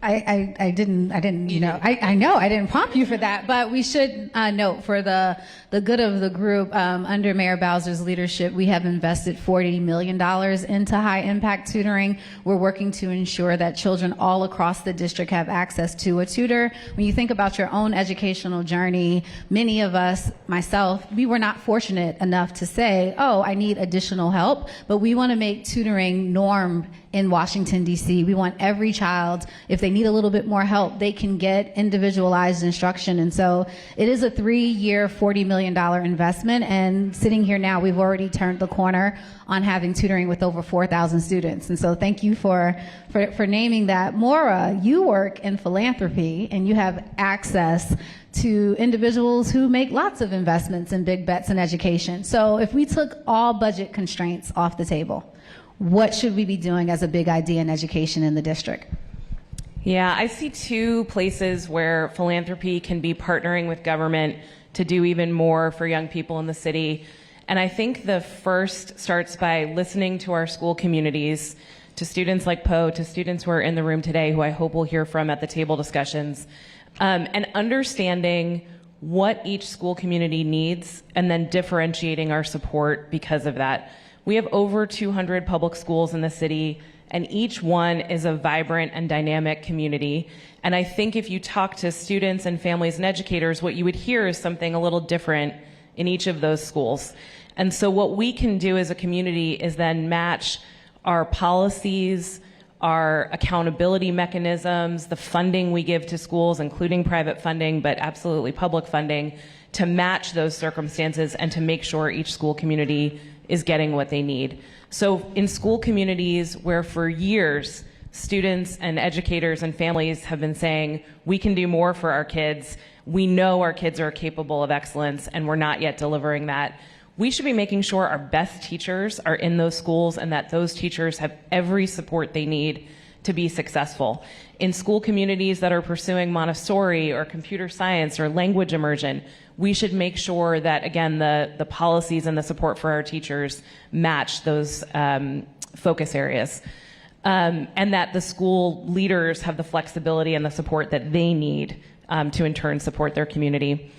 I didn't, I know I didn't prompt you for that, but we should note for the good of the group, under Mayor Bowser's leadership, we have invested $40 million into high impact tutoring. We're working to ensure that children all across the district have access to a tutor. When you think about your own educational journey, many of us, myself, we were not fortunate enough to say, oh, I need additional help, but we want to make tutoring norm in Washington, D.C. We want every child, if they need a little bit more help, they can get individualized instruction. And so it is a 3-year, $40 million investment. And sitting here now, we've already turned the corner on having tutoring with over 4,000 students. And so thank you for naming that. Maura, you work in philanthropy and you have access to individuals who make lots of investments and big bets in education. So if we took all budget constraints off the table, what should we be doing as a big idea in education in the district? Yeah, I see two places where philanthropy can be partnering with government to do even more for young people in the city. And I think the first starts by listening to our school communities, to students like Poe, to students who are in the room today, who I hope we'll hear from at the table discussions, and understanding what each school community needs and then differentiating our support because of that. We have over 200 public schools in the city, and each one is a vibrant and dynamic community. And I think if you talk to students and families and educators, what you would hear is something a little different in each of those schools. And so what we can do as a community is then match our policies, our accountability mechanisms, the funding we give to schools, including private funding, but absolutely public funding, to match those circumstances and to make sure each school community is getting what they need. So in school communities where for years students and educators and families have been saying, we can do more for our kids, we know our kids are capable of excellence and we're not yet delivering that, we should be making sure our best teachers are in those schools and that those teachers have every support they need to be successful. In school communities that are pursuing Montessori or computer science or language immersion, we should make sure that, again, the policies and the support for our teachers match those focus areas. And that the school leaders have the flexibility and the support that they need to in turn support their community.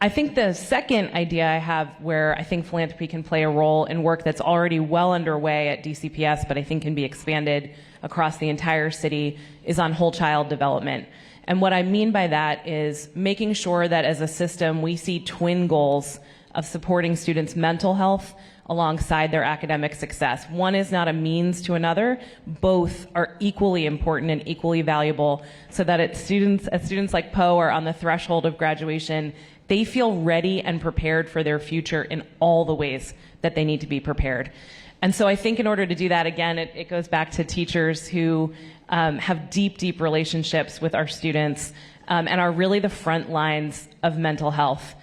I think the second idea I have where I think philanthropy can play a role in work that's already well underway at DCPS, but I think can be expanded across the entire city, is on whole child development. And what I mean by that is making sure that as a system we see twin goals of supporting students' mental health alongside their academic success. One is not a means to another. Both are equally important and equally valuable so that as students like Poe are on the threshold of graduation, they feel ready and prepared for their future in all the ways that they need to be prepared. And so I think in order to do that, again, it goes back to teachers who have deep, deep relationships with our students and are really the front lines of mental health.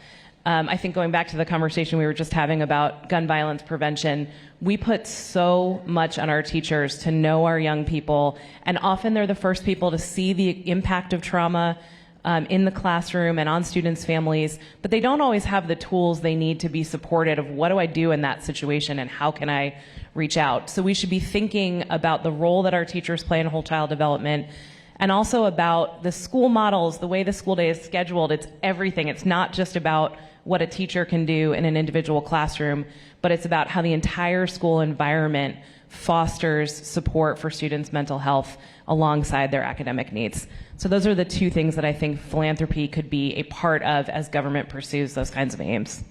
I think going back to the conversation we were just having about gun violence prevention, we put so much on our teachers to know our young people, and often they're the first people to see the impact of trauma in the classroom and on students' families, but they don't always have the tools they need to be supported of what do I do in that situation and how can I reach out. So we should be thinking about the role that our teachers play in whole child development, and also about the school models, the way the school day is scheduled. It's everything. It's not just about what a teacher can do in an individual classroom, but it's about how the entire school environment fosters support for students' mental health alongside their academic needs. So those are the two things that I think philanthropy could be a part of as government pursues those kinds of aims.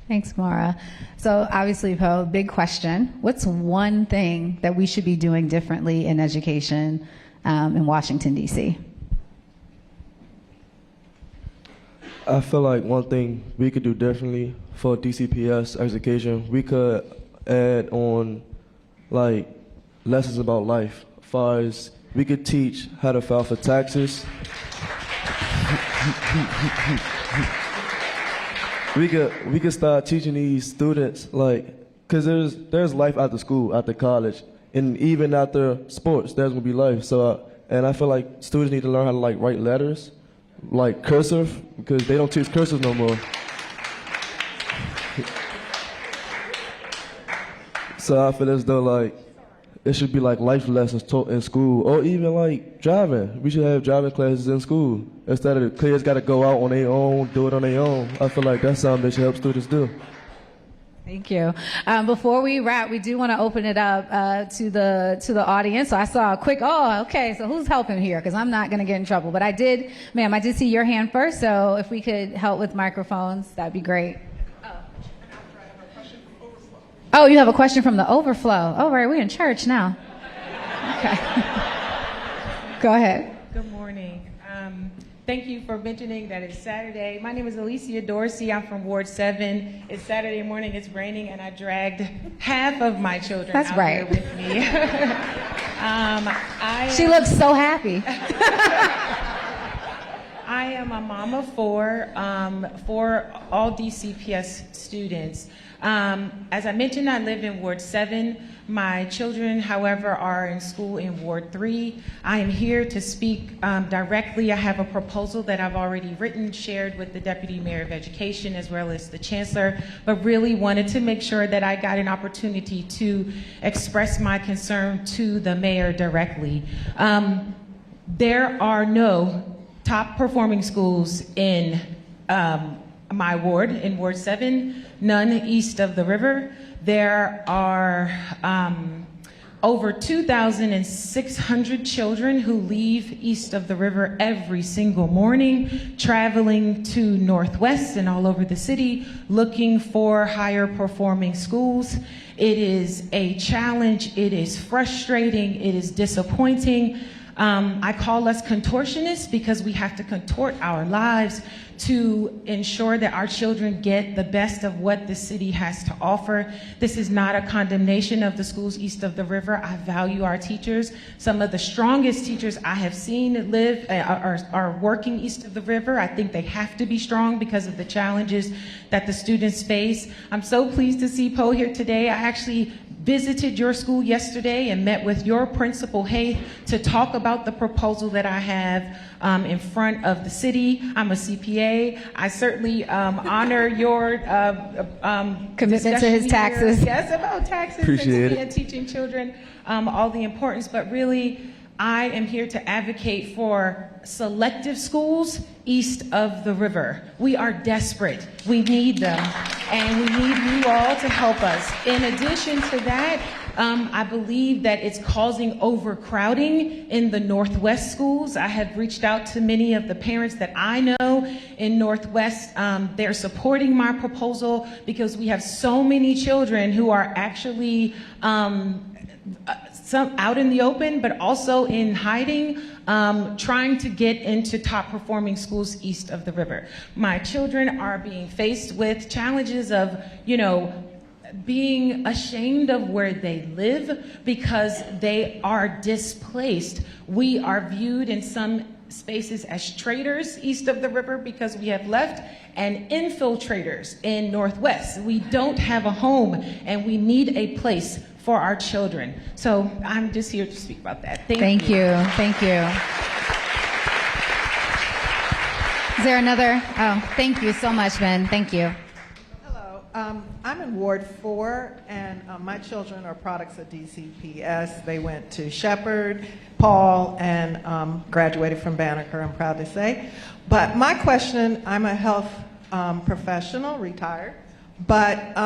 Thanks, Maura. So obviously, Poe, big question. What's one thing that we should be doing differently in education in Washington, D.C.? I feel like one thing we could do differently for DCPS education, we could add on like lessons about life. As far as we could teach how to file for taxes. we could start teaching these students, like, because there's life after school, after college, and even after sports, there's gonna be life. So And I feel like students need to learn how to like write letters, like cursive, because they don't teach cursive no more. So I feel as though like it should be like life lessons taught in school, or even like driving. We should have driving classes in school instead of the kids got to go out on their own, do it on their own. I feel like that's something they should help students do. Thank you. Before we wrap, we do want to open it up to the audience. So I saw a quick, okay, so who's helping here? Because I'm not going to get in trouble. But I did see your hand first. So if we could help with microphones, that'd be great. Oh, you have a question from the overflow. Oh, right, we're in church now. Okay. Go ahead. Good morning. Thank you for mentioning that it's Saturday. My name is Alicia Dorsey. I'm from Ward 7. It's Saturday morning. It's raining, and I dragged half of my children out here with me. She looks so happy. I am a mom of four for all DCPS students. As I mentioned, I live in Ward 7. My children, however, are in school in Ward 3. I am here to speak directly. I have a proposal that I've already written, shared with the Deputy Mayor of Education as well as the Chancellor, but really wanted to make sure that I got an opportunity to express my concern to the Mayor directly. There are no top performing schools in my ward, in Ward 7, none east of the river. There are over 2,600 children who leave east of the river every single morning, traveling to Northwest and all over the city, looking for higher performing schools. It is a challenge, it is frustrating, it is disappointing. I call us contortionists because we have to contort our lives to ensure that our children get the best of what the city has to offer. This is not a condemnation of the schools east of the river. I value our teachers. Some of the strongest teachers I have seen live are working east of the river. I think they have to be strong because of the challenges that the students face. I'm so pleased to see Poe here today. I actually visited your school yesterday and met with your principal, Hay, to talk about the proposal that I have in front of the city. I'm a CPA. I certainly honor your commitment to his taxes. Here. Yes, about taxes and teaching children all the importance, but really I am here to advocate for selective schools east of the river. We are desperate. We need them, and we need you all to help us. In addition to that, I believe that it's causing overcrowding in the Northwest schools. I have reached out to many of the parents that I know in Northwest. They're supporting my proposal because we have so many children who are actually some out in the open, but also in hiding, trying to get into top performing schools east of the river. My children are being faced with challenges of, being ashamed of where they live because they are displaced. We are viewed in some spaces as traitors east of the river because we have left, and infiltrators in Northwest. We don't have a home, and we need a place for our children. So I'm just here to speak about that. Thank you. Thank you. Is there another? Oh, thank you so much, Ben. Thank you. I'm in Ward 4, and my children are products of DCPS. They went to Shepherd, Paul, and graduated from Banneker, I'm proud to say. But my question, I'm a health professional, retired, but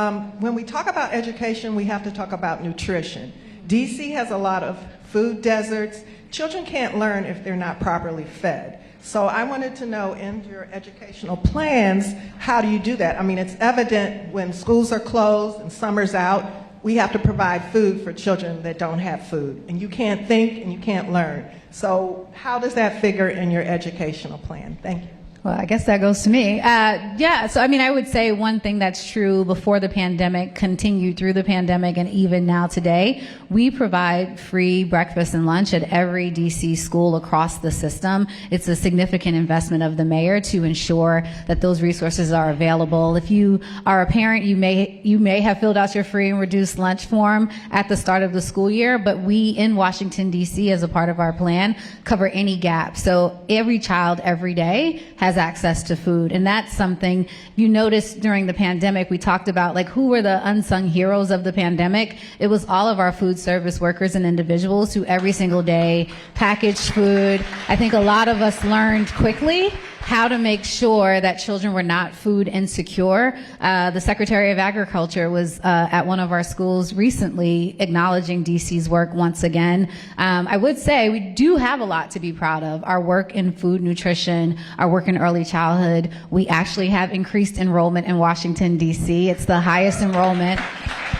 when we talk about education, we have to talk about nutrition. DC has a lot of food deserts. Children can't learn if they're not properly fed. So I wanted to know, in your educational plans, how do you do that? I mean, it's evident when schools are closed and summer's out, we have to provide food for children that don't have food. And you can't think and you can't learn. So how does that figure in your educational plan? Thank you. Well, I guess that goes to me. So I mean, I would say one thing that's true before the pandemic, continued through the pandemic, and even now today, we provide free breakfast and lunch at every DC school across the system. It's a significant investment of the mayor to ensure that those resources are available. If you are a parent, you may have filled out your free and reduced lunch form at the start of the school year, but we in Washington, DC, as a part of our plan, cover any gap. So every child every day has access to food. And that's something you noticed during the pandemic. We talked about like who were the unsung heroes of the pandemic. It was all of our food service workers and individuals who every single day packaged food. I think a lot of us learned quickly how to make sure that children were not food insecure. The Secretary of Agriculture was at one of our schools recently acknowledging DC's work once again. I would say we do have a lot to be proud of. Our work in food nutrition, our work in early childhood. We actually have increased enrollment in Washington, DC. It's the highest enrollment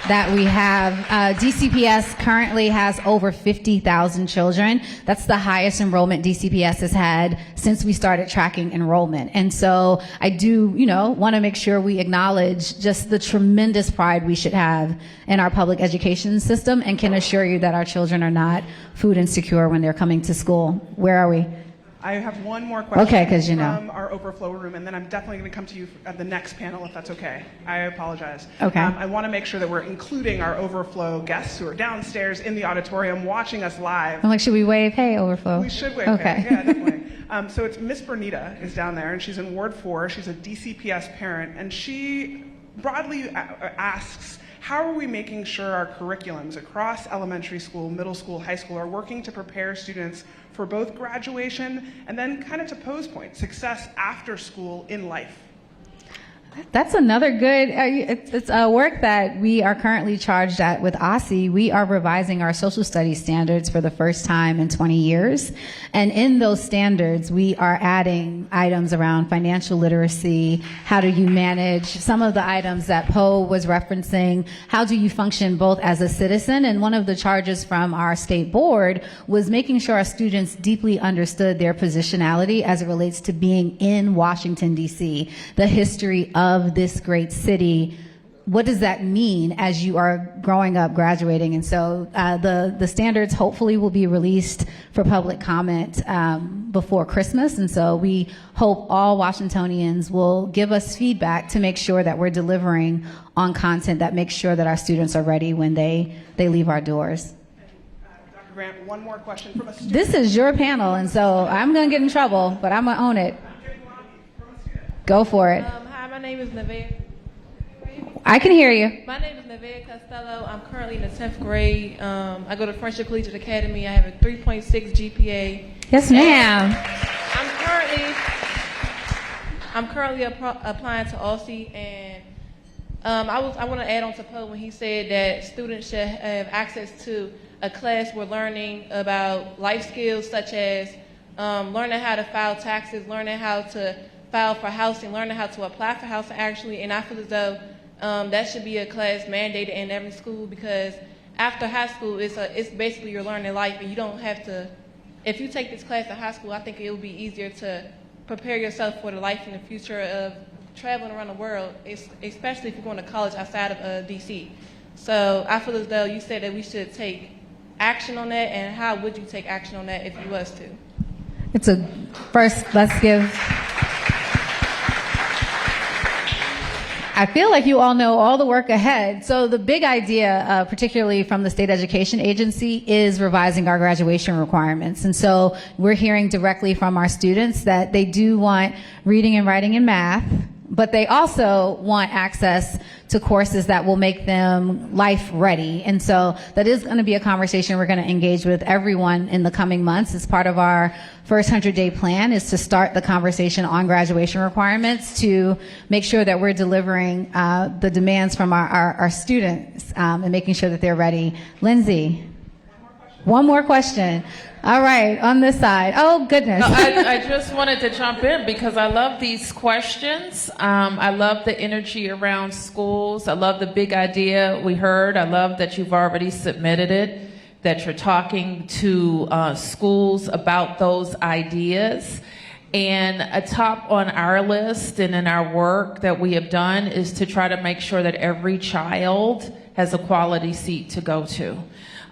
that we have. DCPS currently has over 50,000 children. That's the highest enrollment DCPS has had since we started tracking enrollment. And so I do, want to make sure we acknowledge just the tremendous pride we should have in our public education system, and can assure you that our children are not food insecure when they're coming to school. Where are we? I have one more question Okay, 'cause from our overflow room, and then I'm definitely going to come to you at the next panel, if that's okay. I apologize. Okay. I want to make sure that we're including our overflow guests who are downstairs in the auditorium watching us live. I'm like, should we wave, hey, overflow? We should wave. Okay. Yeah, definitely. So it's Miss Bernita is down there, and she's in Ward 4. She's a DCPS parent, and she broadly asks, how are we making sure our curriculums across elementary school, middle school, high school are working to prepare students for both graduation and then kind of to Poe's point, success after school in life? That's another good, it's a work that we are currently charged at with OSSI. We are revising our social studies standards for the first time in 20 years. And in those standards, we are adding items around financial literacy. How do you manage some of the items that Poe was referencing? How do you function both as a citizen? And one of the charges from our state board was making sure our students deeply understood their positionality as it relates to being in Washington, D.C., the history of this great city. What does that mean as you are growing up, graduating? And so the standards hopefully will be released for public comment before Christmas. And so we hope all Washingtonians will give us feedback to make sure that we're delivering on content that makes sure that our students are ready when they leave our doors. Dr. Grant, one more question from a student. This is your panel, and so I'm going to get in trouble, but I'm going to own it. Go for it. Hi, my name is Nevaeh. I can hear you. My name is Nevaeh Costello. I'm currently in the 10th grade. I go to Friendship Collegiate Academy. I have a 3.6 GPA. Yes, ma'am. I'm currently applying to OSSI, and I want to add on to Poe when he said that students should have access to a class where learning about life skills such as learning how to file taxes, learning how to file for housing, learning how to apply for housing actually, and I feel as though that should be a class mandated in every school, because after high school it's basically you're learning life, and you don't have to, if you take this class in high school, I think it will be easier to prepare yourself for the life in the future of traveling around the world, especially if you're going to college outside of DC. So I feel as though you said that we should take action on that, and how would you take action on that if you was to? Let's give. I feel like you all know all the work ahead. So the big idea, particularly from the State Education Agency, is revising our graduation requirements. And so we're hearing directly from our students that they do want reading and writing and math, but they also want access to courses that will make them life ready. And so that is going to be a conversation we're going to engage with everyone in the coming months. As part of our first 100-day plan is to start the conversation on graduation requirements to make sure that we're delivering the demands from our students and making sure that they're ready. Lindsay, one more question. All right, on this side. Oh, goodness. No, I just wanted to jump in because I love these questions. I love the energy around schools. I love the big idea we heard. I love that you've already submitted it, that you're talking to schools about those ideas. And a top on our list and in our work that we have done is to try to make sure that every child has a quality seat to go to.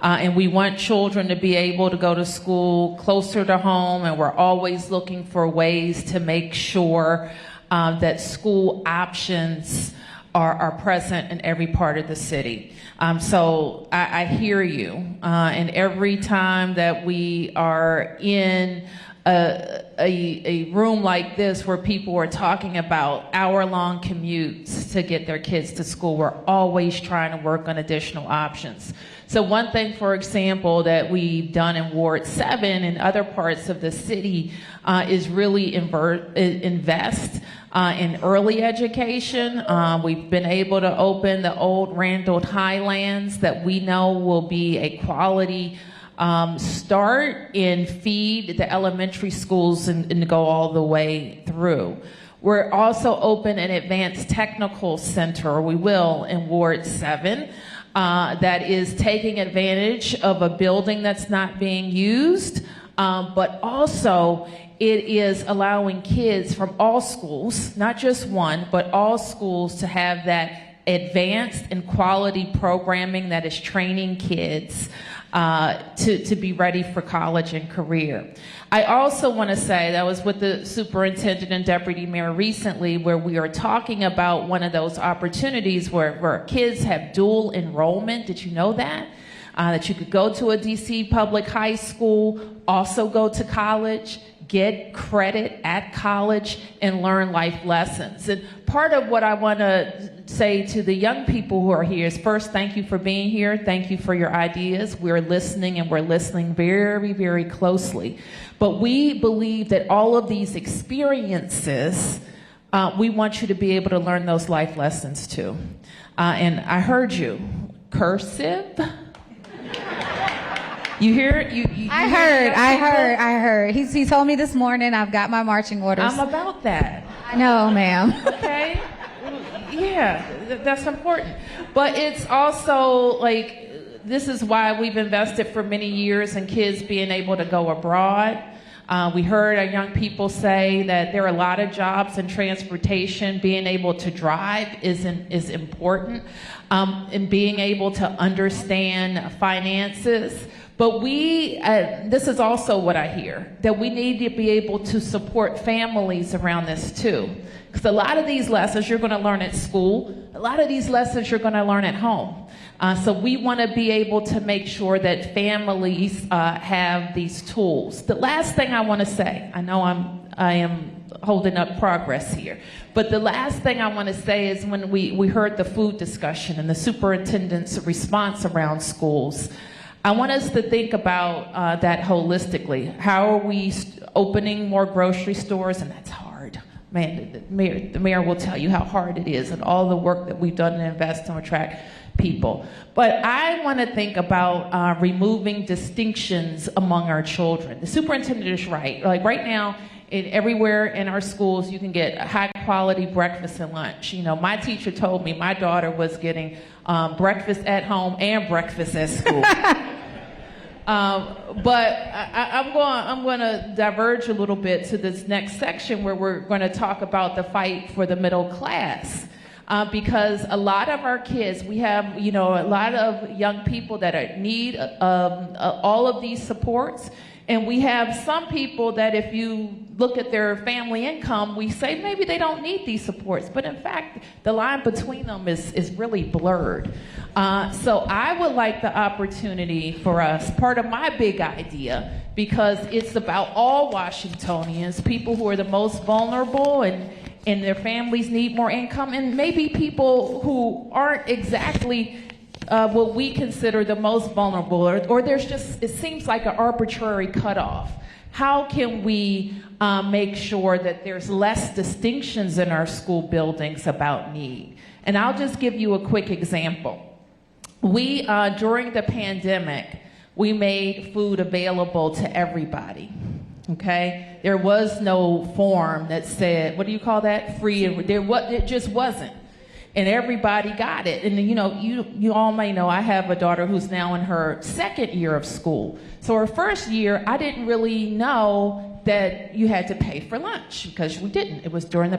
And we want children to be able to go to school closer to home, and we're always looking for ways to make sure that school options are present in every part of the city. So I hear you. And every time that we are in a room like this where people are talking about hour-long commutes to get their kids to school, we're always trying to work on additional options. So one thing, for example, that we've done in Ward 7 and other parts of the city is really invest in early education. We've been able to open the old Randall Highlands that we know will be a quality start and feed the elementary schools and go all the way through. We're also open an advanced technical center, or we will, in Ward 7. That is taking advantage of a building that's not being used, but also it is allowing kids from all schools, not just one, but all schools, to have that advanced and quality programming that is training kids to be ready for college and career. I also want to say that I was with the superintendent and deputy mayor recently, where we are talking about one of those opportunities where kids have dual enrollment. Did you know that? That you could go to a DC public high school, also go to college, get credit at college, and learn life lessons. And part of what I want to say to the young people who are here is, first, thank you for being here. Thank you for your ideas. We're listening, and we're listening very, very closely. But we believe that all of these experiences, we want you to be able to learn those life lessons too. And I heard you. Cursive? You hear it? I heard. He told me this morning I've got my marching orders. I'm about that. I know, ma'am. Okay? Yeah, that's important. But it's also like, this is why we've invested for many years in kids being able to go abroad. We heard our young people say that there are a lot of jobs in transportation. Being able to drive is important, and being able to understand finances. But this is also what I hear, that we need to be able to support families around this too. Because a lot of these lessons you're going to learn at school, a lot of these lessons you're going to learn at home. So we want to be able to make sure that families have these tools. The last thing I want to say, I know I am holding up progress here, but the last thing I want to say is when we heard the food discussion and the superintendent's response around schools, I want us to think about that holistically. How are we opening more grocery stores? And that's hard. Man, the mayor will tell you how hard it is and all the work that we've done to invest and attract people. But I want to think about removing distinctions among our children. The superintendent is right. Like right now, everywhere in our schools, you can get high quality breakfast and lunch. You know, my teacher told me my daughter was getting breakfast at home and breakfast at school. But I'm going to diverge a little bit to this next section where we're going to talk about the fight for the middle class. Because a lot of our kids, we have, a lot of young people that need all of these supports. And we have some people that if you look at their family income, we say maybe they don't need these supports. But in fact, the line between them is really blurred. So I would like the opportunity for us, part of my big idea, because it's about all Washingtonians, people who are the most vulnerable and their families need more income, and maybe people who aren't exactly what we consider the most vulnerable, or there's just, it seems like an arbitrary cutoff. How can we make sure that there's less distinctions in our school buildings about need? And I'll just give you a quick example. We, during the pandemic, we made food available to everybody. Okay, there was no form that said, what do you call that? Free. It just wasn't, and everybody got it. And you all may know I have a daughter who's now in her second year of school. So her first year, I didn't really know that you had to pay for lunch because we didn't. It was during the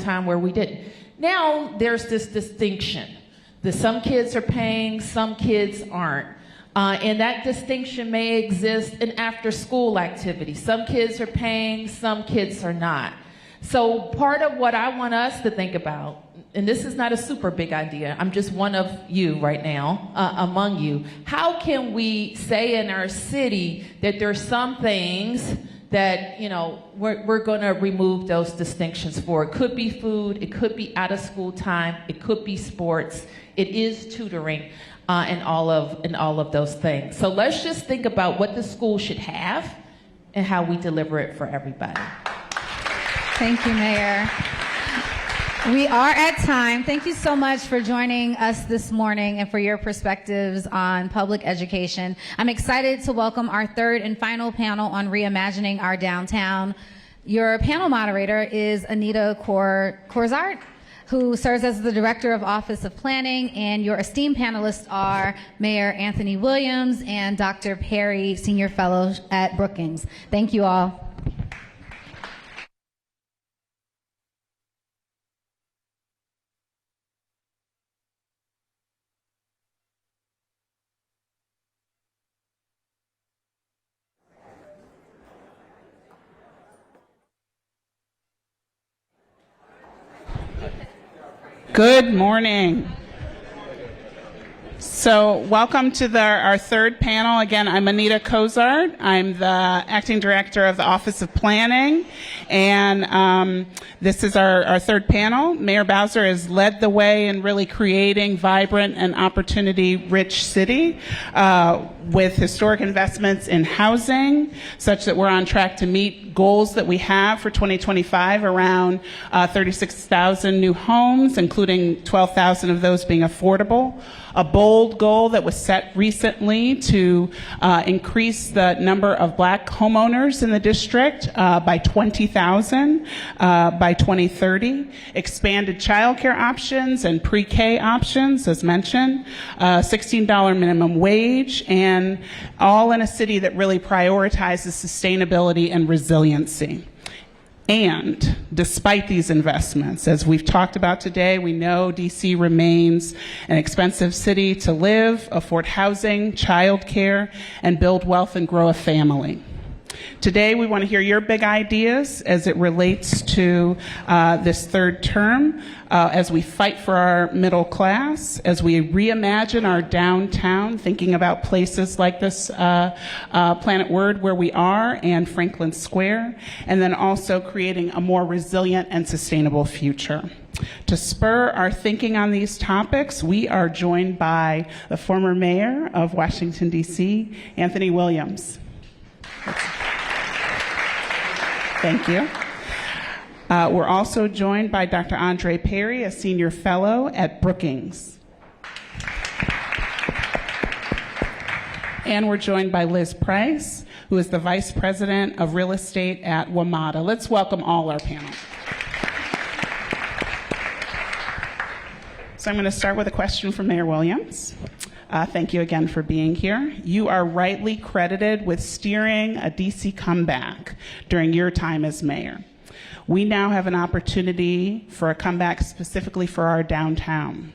time where we didn't. Now there's this distinction that some kids are paying, some kids aren't. And that distinction may exist in after-school activities. Some kids are paying, some kids are not. So part of what I want us to think about, and this is not a super big idea, I'm just one of you right now, among you. How can we say in our city that there's some things that, we're going to remove those distinctions for? It could be food, it could be out of school time, it could be sports, it is tutoring, and all of those things. So let's just think about what the school should have and how we deliver it for everybody. Thank you, Mayor. We are at time. Thank you so much for joining us this morning and for your perspectives on public education. I'm excited to welcome our third and final panel on reimagining our downtown. Your panel moderator is Anita Corzart, who serves as the Director of Office of Planning, and your esteemed panelists are Mayor Anthony Williams and Dr. Perry, Senior Fellow at Brookings. Thank you all. Good morning. So welcome to our third panel. Again, I'm Anita Cozart. I'm the Acting Director of the Office of Planning. And this is our third panel. Mayor Bowser has led the way in really creating vibrant and opportunity-rich city with historic investments in housing, such that we're on track to meet goals that we have for 2025, around 36,000 new homes, including 12,000 of those being affordable. A bold goal that was set recently to increase the number of Black homeowners in the district by 20,000 by 2030. Expanded childcare options and pre-K options, as mentioned. $16 minimum wage, and all in a city that really prioritizes sustainability and resiliency. And despite these investments, as we've talked about today, we know DC remains an expensive city to live, afford housing, childcare, and build wealth and grow a family. Today, we want to hear your big ideas as it relates to this third term, as we fight for our middle class, as we reimagine our downtown, thinking about places like this Planet Word where we are and Franklin Square, and then also creating a more resilient and sustainable future. To spur our thinking on these topics, we are joined by the former mayor of Washington, D.C., Anthony Williams. Thank you. We're also joined by Dr. Andre Perry, a senior fellow at Brookings. And we're joined by Liz Price, who is the vice president of real estate at WMATA. Let's welcome all our panel. So I'm going to start with a question from Mayor Williams. Thank you again for being here. You are rightly credited with steering a DC comeback during your time as mayor. We now have an opportunity for a comeback specifically for our downtown.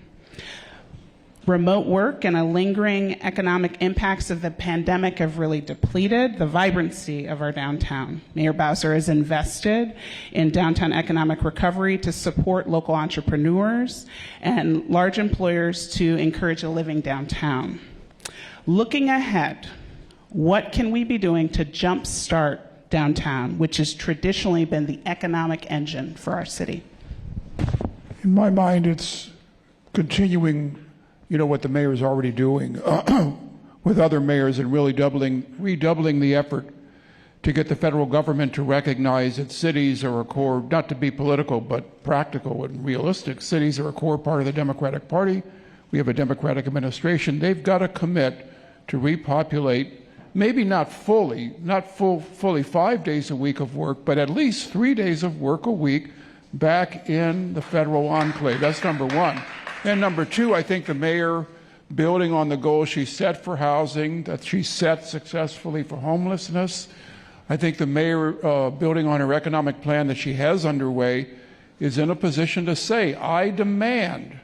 Remote work and a lingering economic impacts of the pandemic have really depleted the vibrancy of our downtown. Mayor Bowser has invested in downtown economic recovery to support local entrepreneurs and large employers to encourage a living downtown. Looking ahead, what can we be doing to jumpstart downtown, which has traditionally been the economic engine for our city? In my mind, it's continuing what the mayor is already doing with other mayors and really redoubling the effort to get the federal government to recognize that cities are a core, not to be political, but practical and realistic. Cities are a core part of the Democratic Party. We have a Democratic administration. They've got to commit to repopulate, maybe not fully 5 days a week of work, but at least 3 days of work a week back in the federal enclave. That's number one. And number two, I think the mayor, building on the goals she set for housing, that she set successfully for homelessness, I think the mayor, building on her economic plan that she has underway, is in a position to say, I demand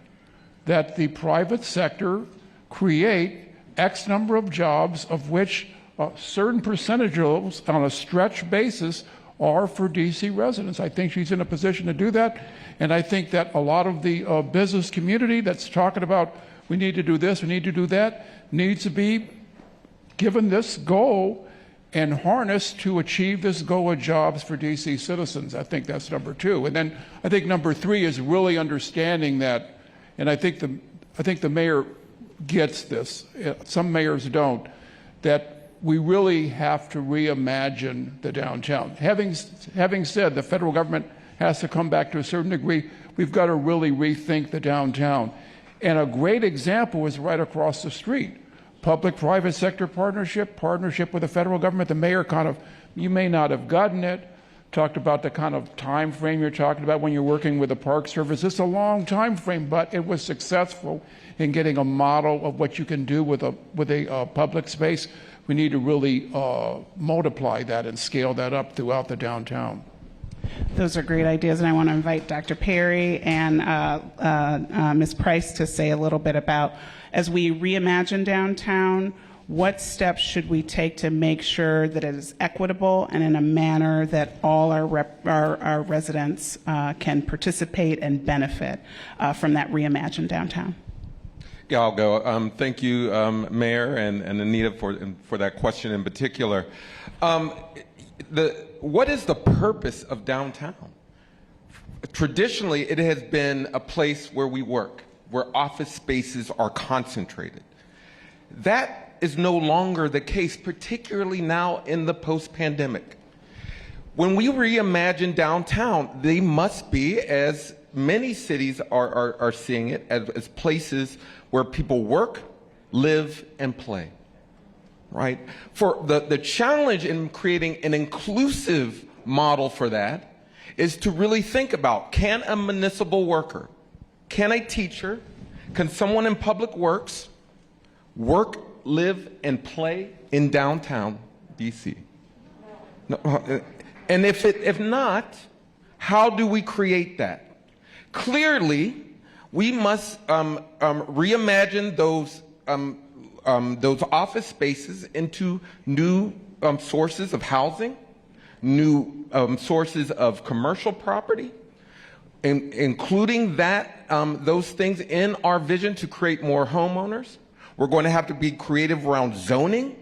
that the private sector create X number of jobs, of which a certain percentage of those on a stretch basis are for DC residents. I think she's in a position to do that. And I think that a lot of the business community that's talking about we need to do this, we need to do that, needs to be given this goal and harnessed to achieve this goal of jobs for DC citizens. I think that's number two. And then I think number three is really understanding that, and I think the mayor gets this, some mayors don't, that we really have to reimagine the downtown. Having said the federal government has to come back to a certain degree, we've got to really rethink the downtown. And a great example is right across the street. Public-private sector partnership with the federal government. The mayor you may not have gotten it, talked about the kind of time frame you're talking about when you're working with the Park Service. It's a long time frame, but it was successful in getting a model of what you can do with a public space. We need to really multiply that and scale that up throughout the downtown. Those are great ideas, and I want to invite Dr. Perry and Ms. Price to say a little bit about, as we reimagine downtown, what steps should we take to make sure that it is equitable and in a manner that all our residents can participate and benefit from that reimagined downtown? Yeah, I'll go. Thank you, Mayor and Anita, for that question in particular. What is the purpose of downtown? Traditionally, it has been a place where we work, where office spaces are concentrated. That is no longer the case, particularly now in the post-pandemic. When we reimagine downtown, they must be, as many cities are seeing it, as places where people work, live, and play. Right? For the challenge in creating an inclusive model for that is to really think about, can a municipal worker, can a teacher, can someone in public works work, live, and play in downtown DC? No, and if not, how do we create that? Clearly, we must reimagine those office spaces into new sources of housing, new sources of commercial property, including those things in our vision to create more homeowners. We're going to have to be creative around zoning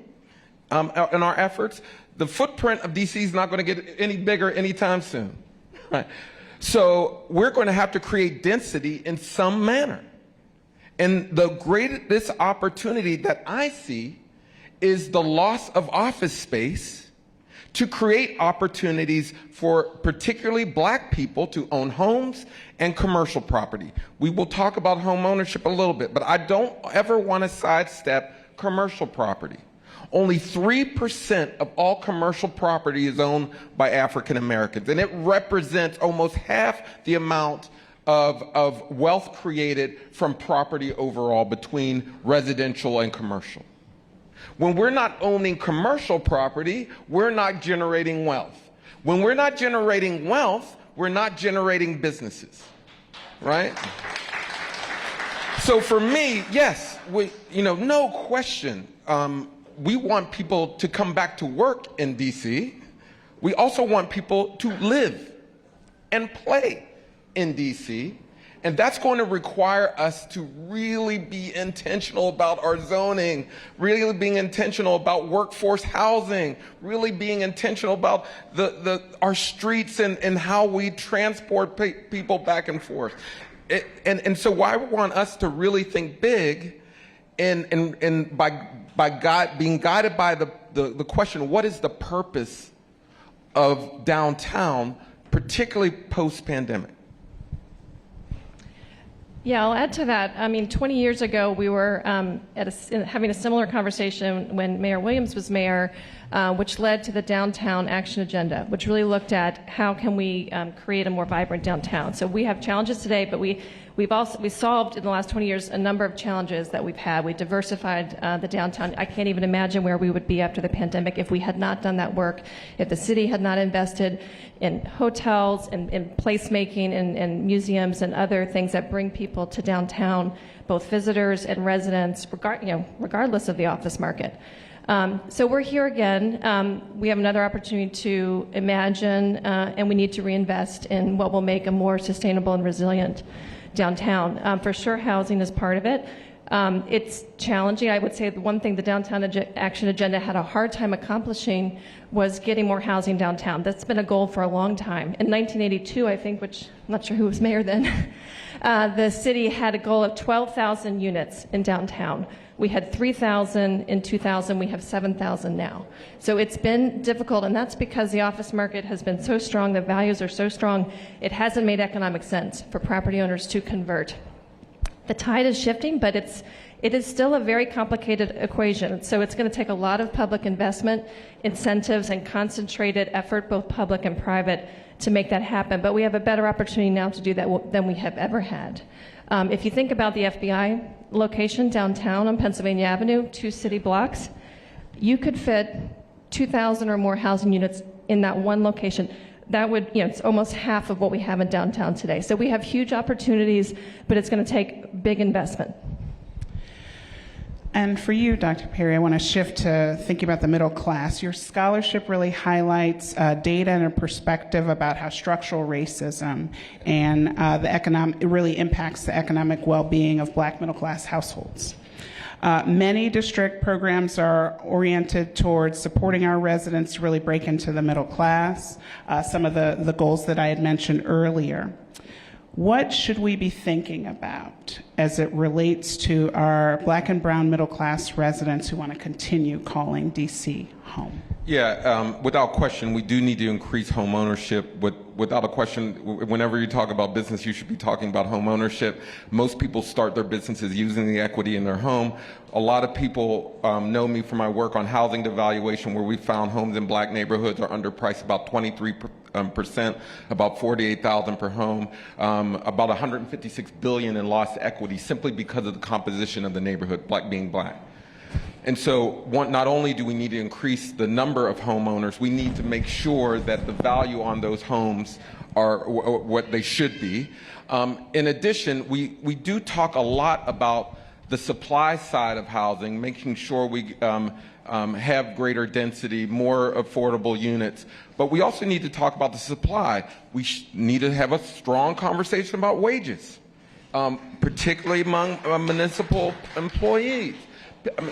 in our efforts. The footprint of DC is not going to get any bigger anytime soon. Right? So we're going to have to create density in some manner. And the greatest opportunity that I see is the loss of office space to create opportunities for particularly black people to own homes and commercial property. We will talk about home ownership a little bit, but I don't ever want to sidestep commercial property. Only 3% of all commercial property is owned by African Americans, and it represents almost half the amount of wealth created from property overall between residential and commercial. When we're not owning commercial property, we're not generating wealth. When we're not generating wealth, we're not generating businesses, right? So for me, yes, no question, we want people to come back to work in DC. We also want people to live and play in DC, and that's going to require us to really be intentional about our zoning, really being intentional about workforce housing, really being intentional about our streets and how we transport people back and forth. And so I want us to really think big and being guided by the question, what is the purpose of downtown, particularly post-pandemic? Yeah, I'll add to that. 20 years ago, we were having a similar conversation when Mayor Williams was mayor, which led to the Downtown Action Agenda, which really looked at how can we create a more vibrant downtown. So we have challenges today, but we We solved in the last 20 years a number of challenges that we've had. We diversified the downtown. I can't even imagine where we would be after the pandemic if we had not done that work, if the city had not invested in hotels and in placemaking and museums and other things that bring people to downtown, both visitors and residents, regardless of the office market. So we're here again. We have another opportunity to imagine, and we need to reinvest in what will make a more sustainable and resilient downtown. For sure, housing is part of it. It's challenging. I would say the one thing the Downtown Action Agenda had a hard time accomplishing was getting more housing downtown. That's been a goal for a long time. In 1982, I think, which I'm not sure who was mayor then, the city had a goal of 12,000 units in downtown. We had 3,000 in 2000. We have 7,000 now. So it's been difficult, and that's because the office market has been so strong, the values are so strong, it hasn't made economic sense for property owners to convert. The tide is shifting, but it is still a very complicated equation. So it's going to take a lot of public investment, incentives, and concentrated effort, both public and private, to make that happen. But we have a better opportunity now to do that than we have ever had. If you think about the FBI location downtown on Pennsylvania Avenue, 2 city blocks, you could fit 2,000 or more housing units in that one location. That would, it's almost half of what we have in downtown today. So we have huge opportunities, but it's going to take big investment. And for you, Dr. Perry, I want to shift to thinking about the middle class. Your scholarship really highlights data and a perspective about how structural racism and it really impacts the economic well-being of Black middle class households. Many district programs are oriented towards supporting our residents to really break into the middle class, some of the goals that I had mentioned earlier. What should we be thinking about as it relates to our Black and brown middle class residents who want to continue calling DC home? Yeah, without question, we do need to increase home ownership. Without a question, whenever you talk about business, you should be talking about home ownership. Most people start their businesses using the equity in their home. A lot of people know me from my work on housing devaluation, where we found homes in Black neighborhoods are underpriced about 23%, about $48,000 per home, about $156 billion in lost equity simply because of the composition of the neighborhood, Black being Black. And so not only do we need to increase the number of homeowners, we need to make sure that the value on those homes are what they should be. In addition, we do talk a lot about the supply side of housing, making sure we have greater density, more affordable units. But we also need to talk about the supply. We need to have a strong conversation about wages, particularly among municipal employees.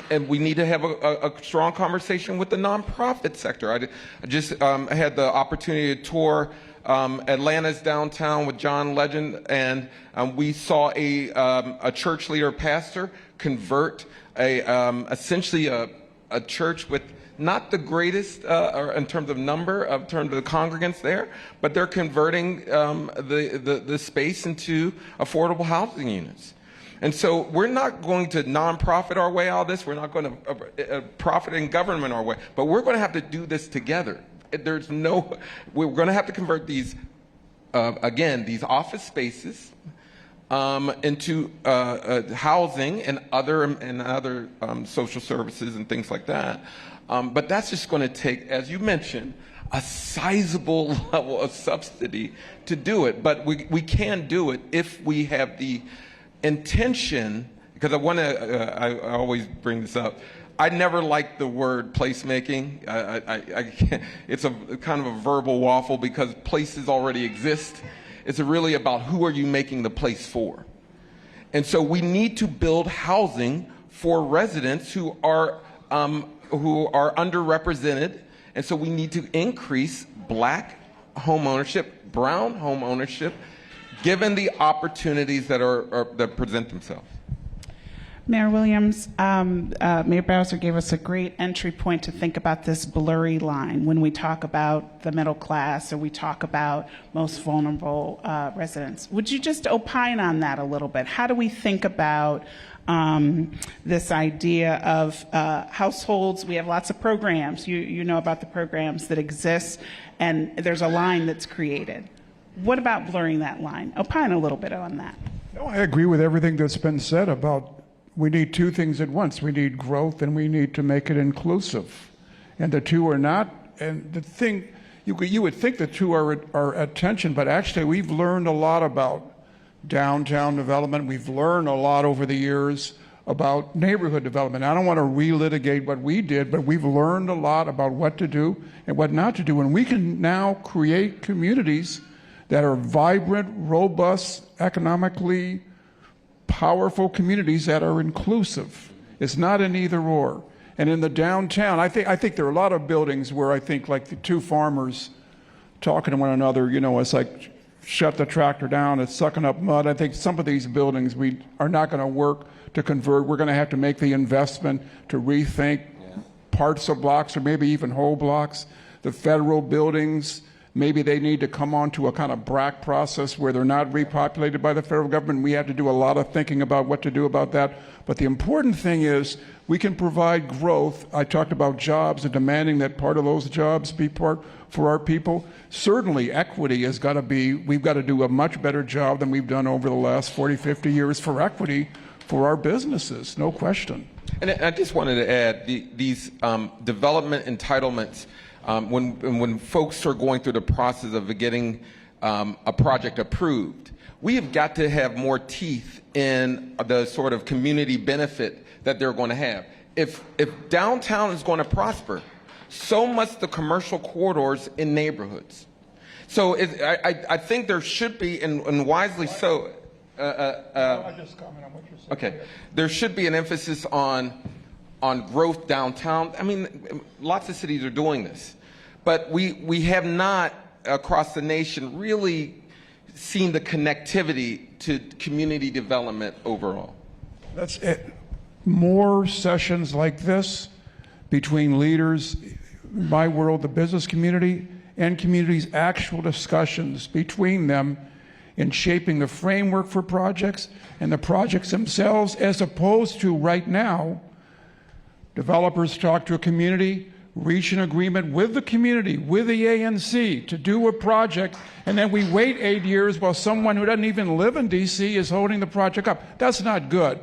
And we need to have a strong conversation with the nonprofit sector. I just had the opportunity to tour Atlanta's downtown with John Legend, and we saw a church leader pastor convert essentially a church with not the greatest or in terms of number, in terms of the congregants there, but they're converting the space into affordable housing units. And so we're not going to nonprofit our way out of this. We're not going to profit in government our way, but we're going to have to do this together. We're going to have to convert these, again, these office spaces into housing and other social services and things like that. But that's just going to take, as you mentioned, a sizable level of subsidy to do it. But we can do it if we have the intention, because I always bring this up. I never liked the word placemaking. It's a kind of a verbal waffle because places already exist. It's really about who are you making the place for. And so we need to build housing for residents who are underrepresented. And so we need to increase Black home ownership, brown home ownership, given the opportunities that present themselves. Mayor Williams, Mayor Bowser gave us a great entry point to think about this blurry line when we talk about the middle class or we talk about most vulnerable residents. Would you just opine on that a little bit? How do we think about this idea of households? We have lots of programs. You know about the programs that exist, and there's a line that's created. What about blurring that line? Opine a little bit on that. No, I agree with everything that's been said about we need two things at once. We need growth and we need to make it inclusive. And the two are not, and the thing, you would think the two are at tension, but actually we've learned a lot about downtown development. We've learned a lot over the years about neighborhood development. I don't want to relitigate what we did, but we've learned a lot about what to do and what not to do. And we can now create communities that are vibrant, robust, economically powerful communities that are inclusive. It's not an either or. And in the downtown, I think there are a lot of buildings where I think like the two farmers talking to one another, you know, it's like shut the tractor down, it's sucking up mud. I think some of these buildings we are not going to work to convert. We're going to have to make the investment to rethink parts of blocks or maybe even whole blocks. The federal buildings, maybe they need to come onto a kind of BRAC process where they're not repopulated by the federal government. We have to do a lot of thinking about what to do about that. But the important thing is we can provide growth. I talked about jobs and demanding that part of those jobs be part for our people. Certainly equity has got to be, we've got to do a much better job than we've done over the last 40, 50 years for equity for our businesses, no question. And I just wanted to add these development entitlements. When folks are going through the process of getting a project approved, we have got to have more teeth in the sort of community benefit that they're going to have. If downtown is going to prosper, so must the commercial corridors in neighborhoods. So I think there should be, and wisely so, I'll just comment on what you're saying. okay, there should be an emphasis on growth downtown. I mean, lots of cities are doing this, but we have not across the nation really seen the connectivity to community development overall. That's it. More sessions like this between leaders, in my world, the business community, and communities, actual discussions between them in shaping the framework for projects and the projects themselves, as opposed to right now, developers talk to a community, reach an agreement with the community, with the ANC to do a project, and then we wait 8 years while someone who doesn't even live in DC is holding the project up. That's not good.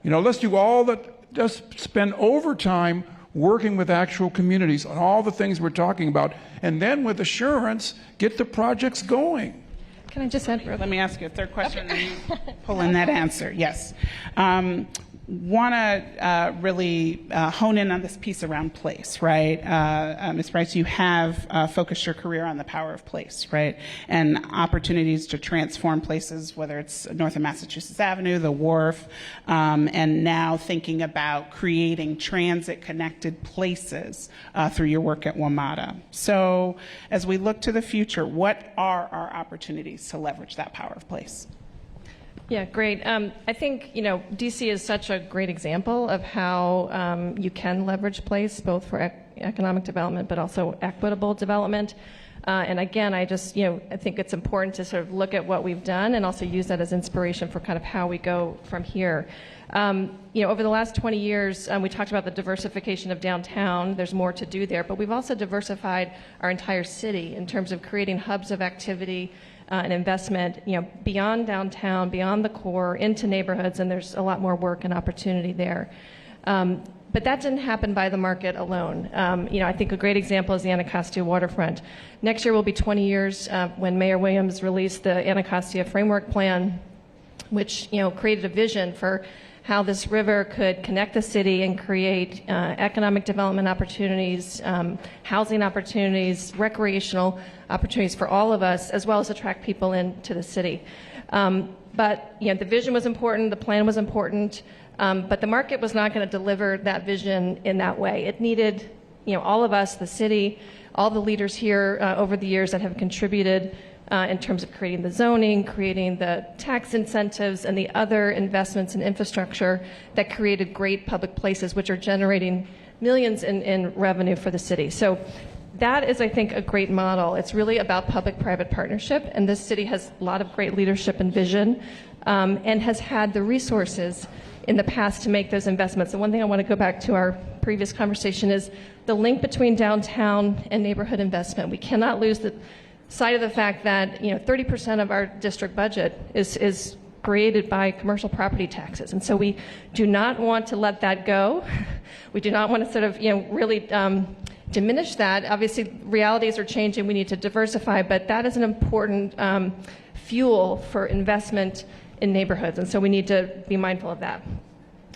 You know, let's do all that, just spend overtime working with actual communities on all the things we're talking about, and then with assurance, get the projects going. Can I just add? Let me ask you a third question and you pull in that answer. Yes. Want to really hone in on this piece around place, right? Ms. Price, you have focused your career on the power of place, right? And opportunities to transform places, whether it's north of Massachusetts Avenue, the Wharf, and now thinking about creating transit-connected places through your work at WMATA. So as we look to the future, what are our opportunities to leverage that power of place? Yeah, great. I think, you know, DC is such a great example of how you can leverage place, both for economic development, but also equitable development. And again, I think it's important to sort of look at what we've done and also use that as inspiration for kind of how we go from here. Over the last 20 years, we talked about the diversification of downtown. There's more to do there, but we've also diversified our entire city in terms of creating hubs of activity and investment, beyond downtown, beyond the core, into neighborhoods, and there's a lot more work and opportunity there. But that didn't happen by the market alone. I think a great example is the Anacostia waterfront. Next year will be 20 years when Mayor Williams released the Anacostia Framework Plan, which created a vision for how this river could connect the city and create economic development opportunities, housing opportunities, recreational opportunities for all of us, as well as attract people into the city. But the vision was important, the plan was important, but the market was not going to deliver that vision in that way. It needed all of us, the city, all the leaders here over the years that have contributed in terms of creating the zoning, creating the tax incentives, and the other investments in infrastructure that created great public places, which are generating millions in revenue for the city. So that is, I think, a great model. It's really about public-private partnership, and this city has a lot of great leadership and vision, and has had the resources in the past to make those investments. And one thing I want to go back to our previous conversation is the link between downtown and neighborhood investment. We cannot lose the sight of the fact that 30% of our district budget is created by commercial property taxes. And so we do not want to let that go. We do not want to sort of, really diminish that. Obviously, realities are changing. We need to diversify, but that is an important fuel for investment in neighborhoods. And so we need to be mindful of that.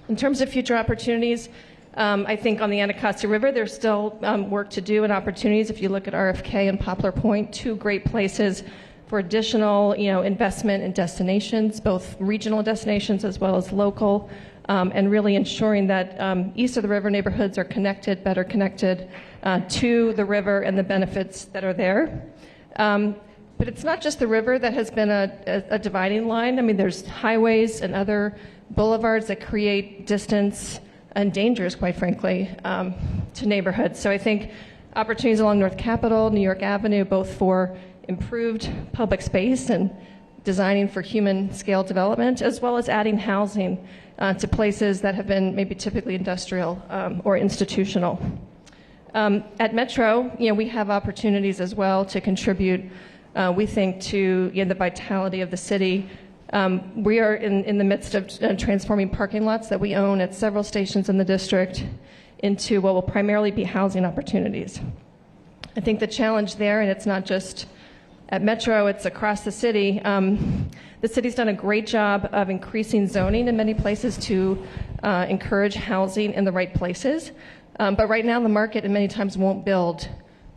In terms of future opportunities, I think on the Anacostia River, there's still work to do and opportunities. If you look at RFK and Poplar Point, two great places for additional, investment in destinations, both regional destinations as well as local, and really ensuring that east of the river neighborhoods are connected, better connected to the river and the benefits that are there. But it's not just the river that has been a dividing line. I mean, there's highways and other boulevards that create distance and dangers, quite frankly, to neighborhoods. So I think opportunities along North Capitol, New York Avenue, both for improved public space and designing for human scale development, as well as adding housing to places that have been maybe typically industrial or institutional. At Metro, we have opportunities as well to contribute, we think, to the vitality of the city. We are in the midst of transforming parking lots that we own at several stations in the district into what will primarily be housing opportunities. I think the challenge there, and it's not just at Metro, it's across the city. The city's done a great job of increasing zoning in many places to encourage housing in the right places. But right now the market in many times won't build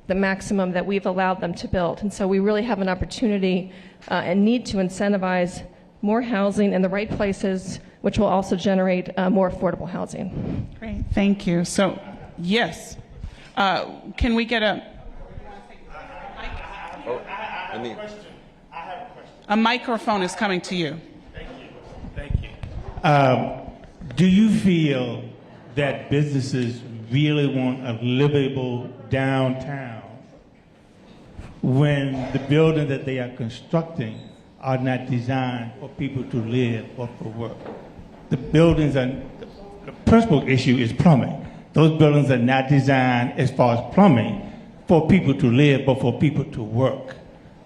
the maximum that we've allowed them to build. And so we really have an opportunity and need to incentivize more housing in the right places, which will also generate more affordable housing. Great, thank you. So, yes. Can we get a... A microphone is coming to you. Thank you. Do you feel that businesses really want a livable downtown when the buildings that they are constructing are not designed for people to live or for work? The buildings are, the principal issue is plumbing. Those buildings are not designed as far as plumbing for people to live, but for people to work.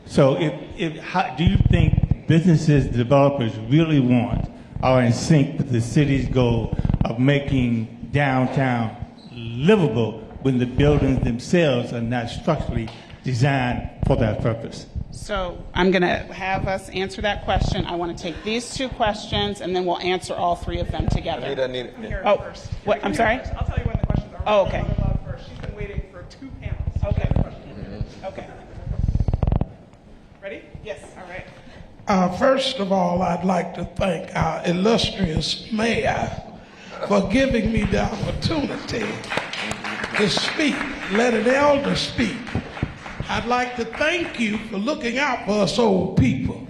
So do you think businesses, developers really want, are in sync with the city's goal of making downtown livable when the buildings themselves are not structurally designed for that purpose? So I'm going to have us answer that question. I want to take these two questions, and then we'll answer all three of them together. Anita. First. What? I'm sorry? I'll tell you when the questions are. Oh, okay. First. She's been waiting for two panels. Okay. Okay. Ready? Yes. All right. First of all, I'd like to thank our illustrious mayor for giving me the opportunity to speak. Let an elder speak. I'd like to thank you for looking out for us old people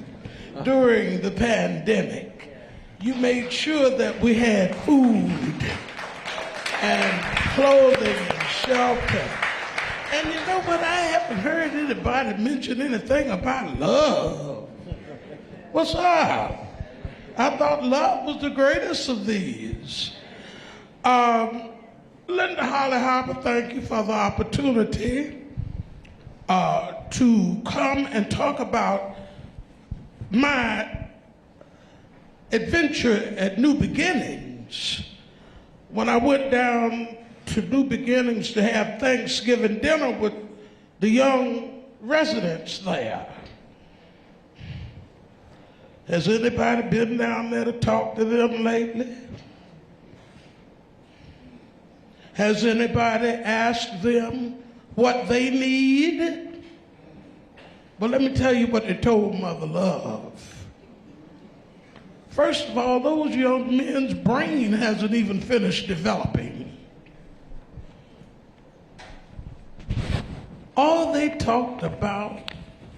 during the pandemic. You made sure that we had food and clothing and shelter. And you know what? I haven't heard anybody mention anything about love. What's up? I thought love was the greatest of these. Linda Holly Harper, thank you for the opportunity to come and talk about my adventure at New Beginnings. When I went down to New Beginnings to have Thanksgiving dinner with the young residents there. Has anybody been down there to talk to them lately? Has anybody asked them what they need? Well, let me tell you what they told Mother Love. First of all, those young men's brain hasn't even finished developing. All they talked about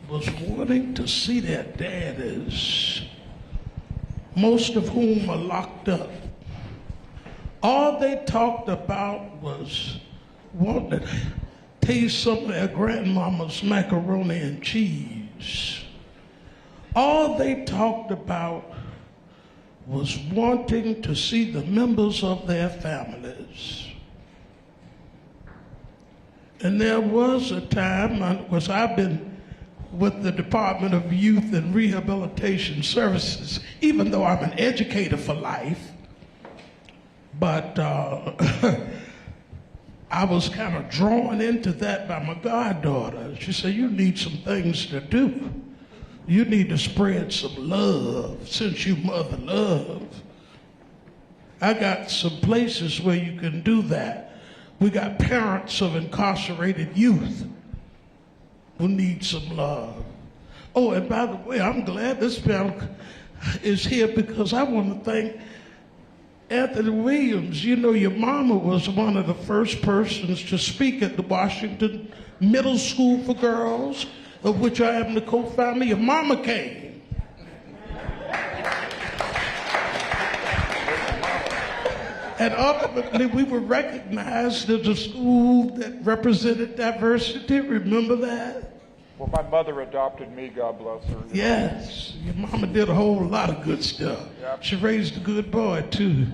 was wanting to see their daddies, most of whom are locked up. All they talked about was wanting to taste some of their grandmama's macaroni and cheese. All they talked about was wanting to see the members of their families. And there was a time, because I've been with the Department of Youth and Rehabilitation Services, even though I'm an educator for life. But I was kind of drawn into that by my goddaughter. She said, you need some things to do. You need to spread some love since you mother love. I got some places where you can do that. We got parents of incarcerated youth who need some love. Oh, and by the way, I'm glad this panel is here because I want to thank Anthony Williams. You know, your mama was one of the first persons to speak at the Washington Middle School for Girls, of which I am the co-founder. Your mama came. And ultimately, we were recognized as a school that represented diversity. Remember that? Well, my mother adopted me, God bless her. Yes, your mama did a whole lot of good stuff. Yep. She raised a good boy, too.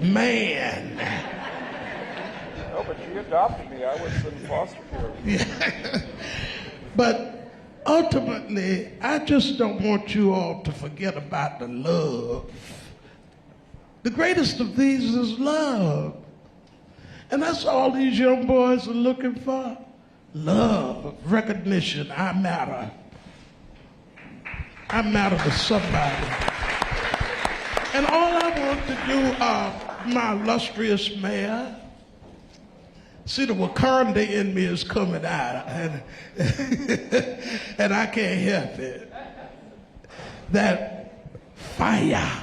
Man. No, but she adopted me. I was in foster care. Yeah. But ultimately, I just don't want you all to forget about the love. The greatest of these is love. And that's all these young boys are looking for. Love, recognition, I matter. I matter to somebody. And all I want to do, my illustrious mayor, see, the Wakanda in me is coming out, and, and I can't help it. That fire,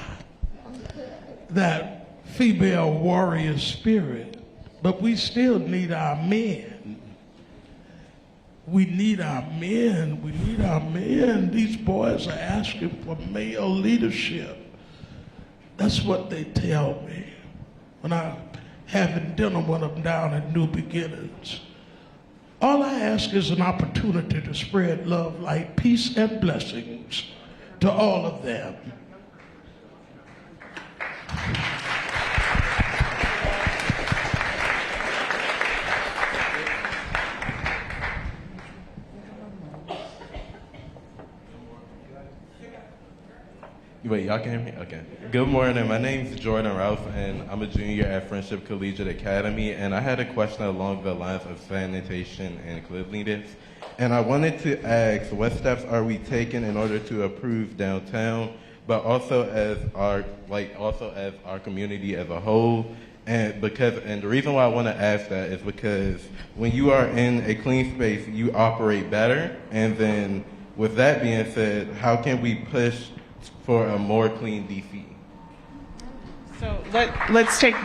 that female warrior spirit, but we still need our men. We need our men. We need our men. These boys are asking for male leadership. That's what they tell me when I'm having dinner with them down at New Beginnings. All I ask is an opportunity to spread love, light, peace, and blessings to all of them. Wait, y'all can hear me? Okay. Good morning. My name's Jordan Ralph, and I'm a junior at Friendship Collegiate Academy, and I had a question along the lines of sanitation and cleanliness. And I wanted to ask, what steps are we taking in order to improve downtown, but also as our community as a whole? And the reason why I want to ask that is because when you are in a clean space, you operate better. And then with that being said, how can we push for a more clean DC? So let's take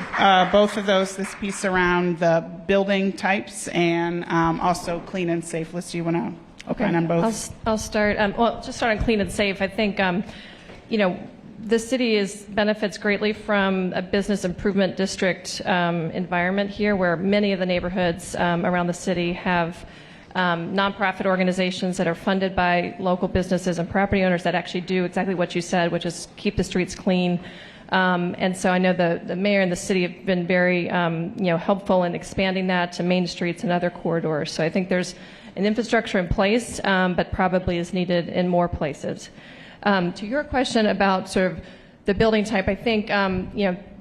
both of those, this piece around the building types and also clean and safe. Liz, do you want to opine on both? I'll start. Well, just start on clean and safe. I think, the city benefits greatly from a business improvement district environment here, where many of the neighborhoods around the city have nonprofit organizations that are funded by local businesses and property owners that actually do exactly what you said, which is keep the streets clean. And so I know the mayor and the city have been very helpful in expanding that to main streets and other corridors. So I think there's an infrastructure in place, but probably is needed in more places. To your question about sort of the building type, I think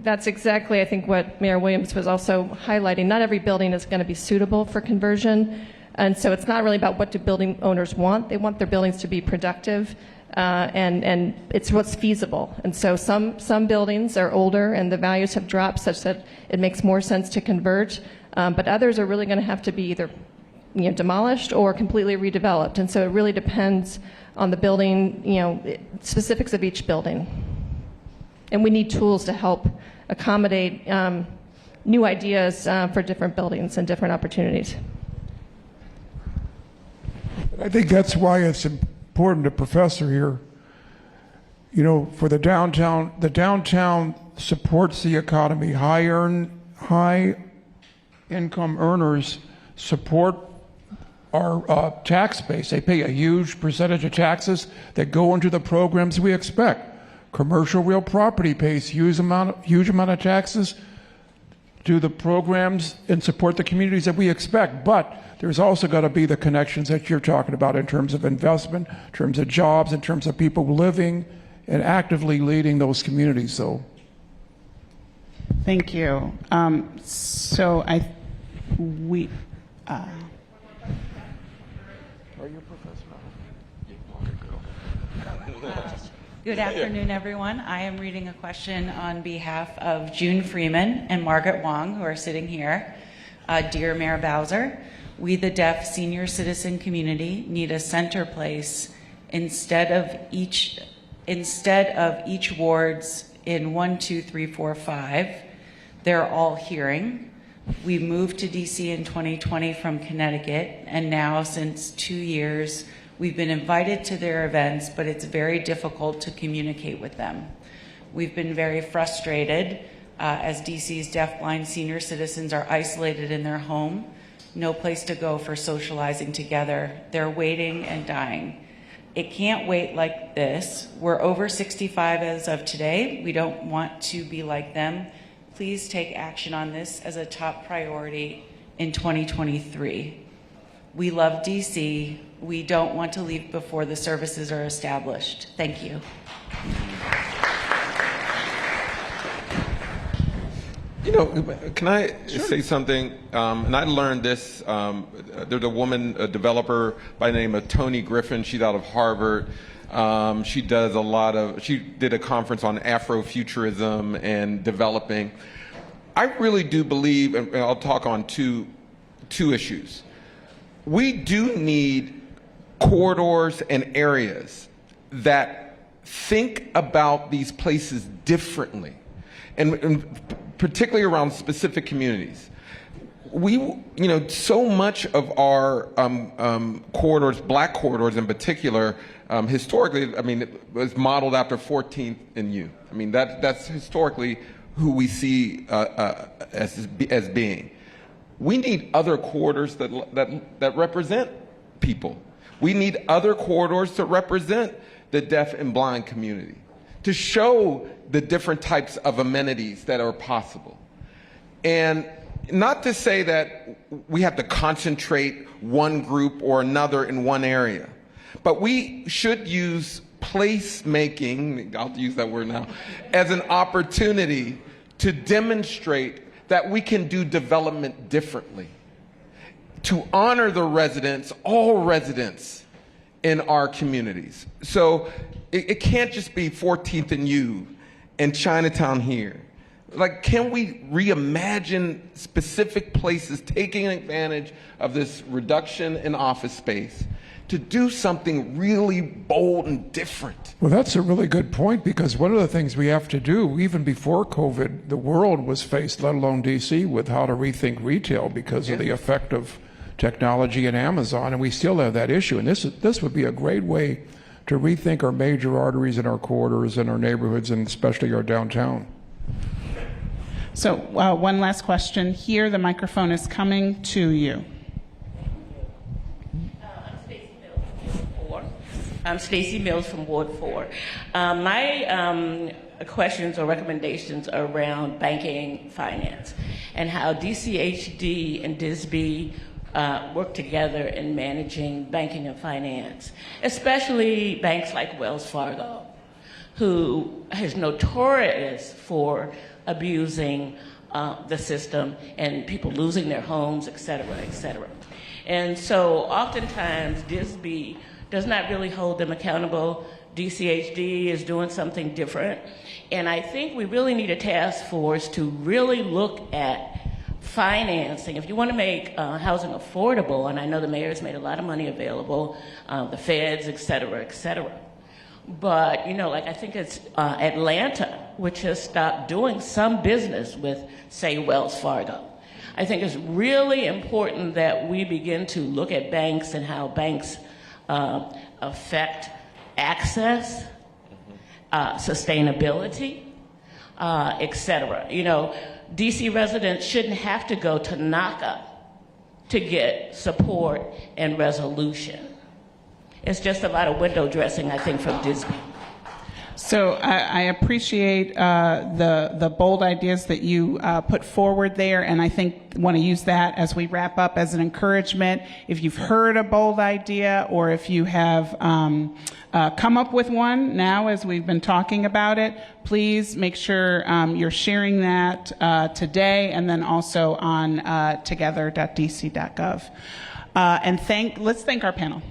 that's exactly what Mayor Williams was also highlighting. Not every building is going to be suitable for conversion. And so it's not really about what do building owners want. They want their buildings to be productive, and it's what's feasible. And so some buildings are older and the values have dropped such that it makes more sense to convert, but others are really going to have to be either demolished or completely redeveloped. And so it really depends on the building, specifics of each building. And we need tools to help accommodate new ideas for different buildings and different opportunities. I think that's why it's important to Professor here. For the downtown supports the economy. High income earners support our tax base. They pay a huge percentage of taxes that go into the programs we expect. Commercial real property pays huge amount of taxes. do the programs and support the communities that we expect. But there's also got to be the connections that you're talking about in terms of investment, in terms of jobs, in terms of people living and actively leading those communities. So, Thank you. So we. Are you a professional? Good afternoon, everyone. I am reading a question on behalf of June Freeman and Margaret Wong, who are sitting here. Dear Mayor Bowser, we, the deaf senior citizen community, need a center place instead of each wards in 1, 2, 3, 4, 5. They're all hearing. We moved to DC in 2020 from Connecticut, and now since 2 years, we've been invited to their events, but it's very difficult to communicate with them. We've been very frustrated as DC's deafblind senior citizens are isolated in their home, no place to go for socializing together. They're waiting and dying. It can't wait like this. We're over 65 as of today. We don't want to be like them. Please take action on this as a top priority in 2023. We love DC. We don't want to leave before the services are established. Thank you. You know, can I say something? And I learned this. There's a woman, a developer by the name of Toni Griffin. She's out of Harvard. She did a conference on Afrofuturism and developing. I really do believe, and I'll talk on two issues. We do need corridors and areas that think about these places differently, and particularly around specific communities. So much of our corridors, black corridors in particular, historically, it was modeled after 14th and U. That's historically who we see as being. We need other corridors that represent people. We need other corridors to represent the deaf and blind community, to show the different types of amenities that are possible. And not to say that we have to concentrate one group or another in one area, but we should use placemaking, I'll use that word now, as an opportunity to demonstrate that we can do development differently, to honor the residents, all residents in our communities. So it can't just be 14th and U and Chinatown here. Can we reimagine specific places, taking advantage of this reduction in office space to do something really bold and different? Well, that's a really good point, because one of the things we have to do, even before COVID, the world was faced, let alone DC, with how to rethink retail because of the effect of technology and Amazon, and we still have that issue. And this would be a great way to rethink our major arteries and our corridors and our neighborhoods, and especially our downtown. So one last question here. The microphone is coming to you. I'm Stacey Mills from Ward 4. My questions or recommendations are around banking finance and how DCHD and DSB work together in managing banking and finance, especially banks like Wells Fargo, who is notorious for abusing the system and people losing their homes, et cetera, et cetera. And so oftentimes DSB does not really hold them accountable. DCHD is doing something different. And I think we really need a task force to really look at financing. If you want to make housing affordable, and I know the mayor's made a lot of money available, the feds, et cetera, et cetera. But, I think it's Atlanta, which has stopped doing some business with, say, Wells Fargo. I think it's really important that we begin to look at banks and how banks affect access, sustainability, et cetera. DC residents shouldn't have to go to NACA to get support and resolution. It's just a lot of window dressing, I think, from Disney. So I appreciate the bold ideas that you put forward there, and I think want to use that as we wrap up as an encouragement. If you've heard a bold idea, or if you have come up with one now as we've been talking about it, please make sure you're sharing that today, and then also on together.dc.gov. And let's thank our panel.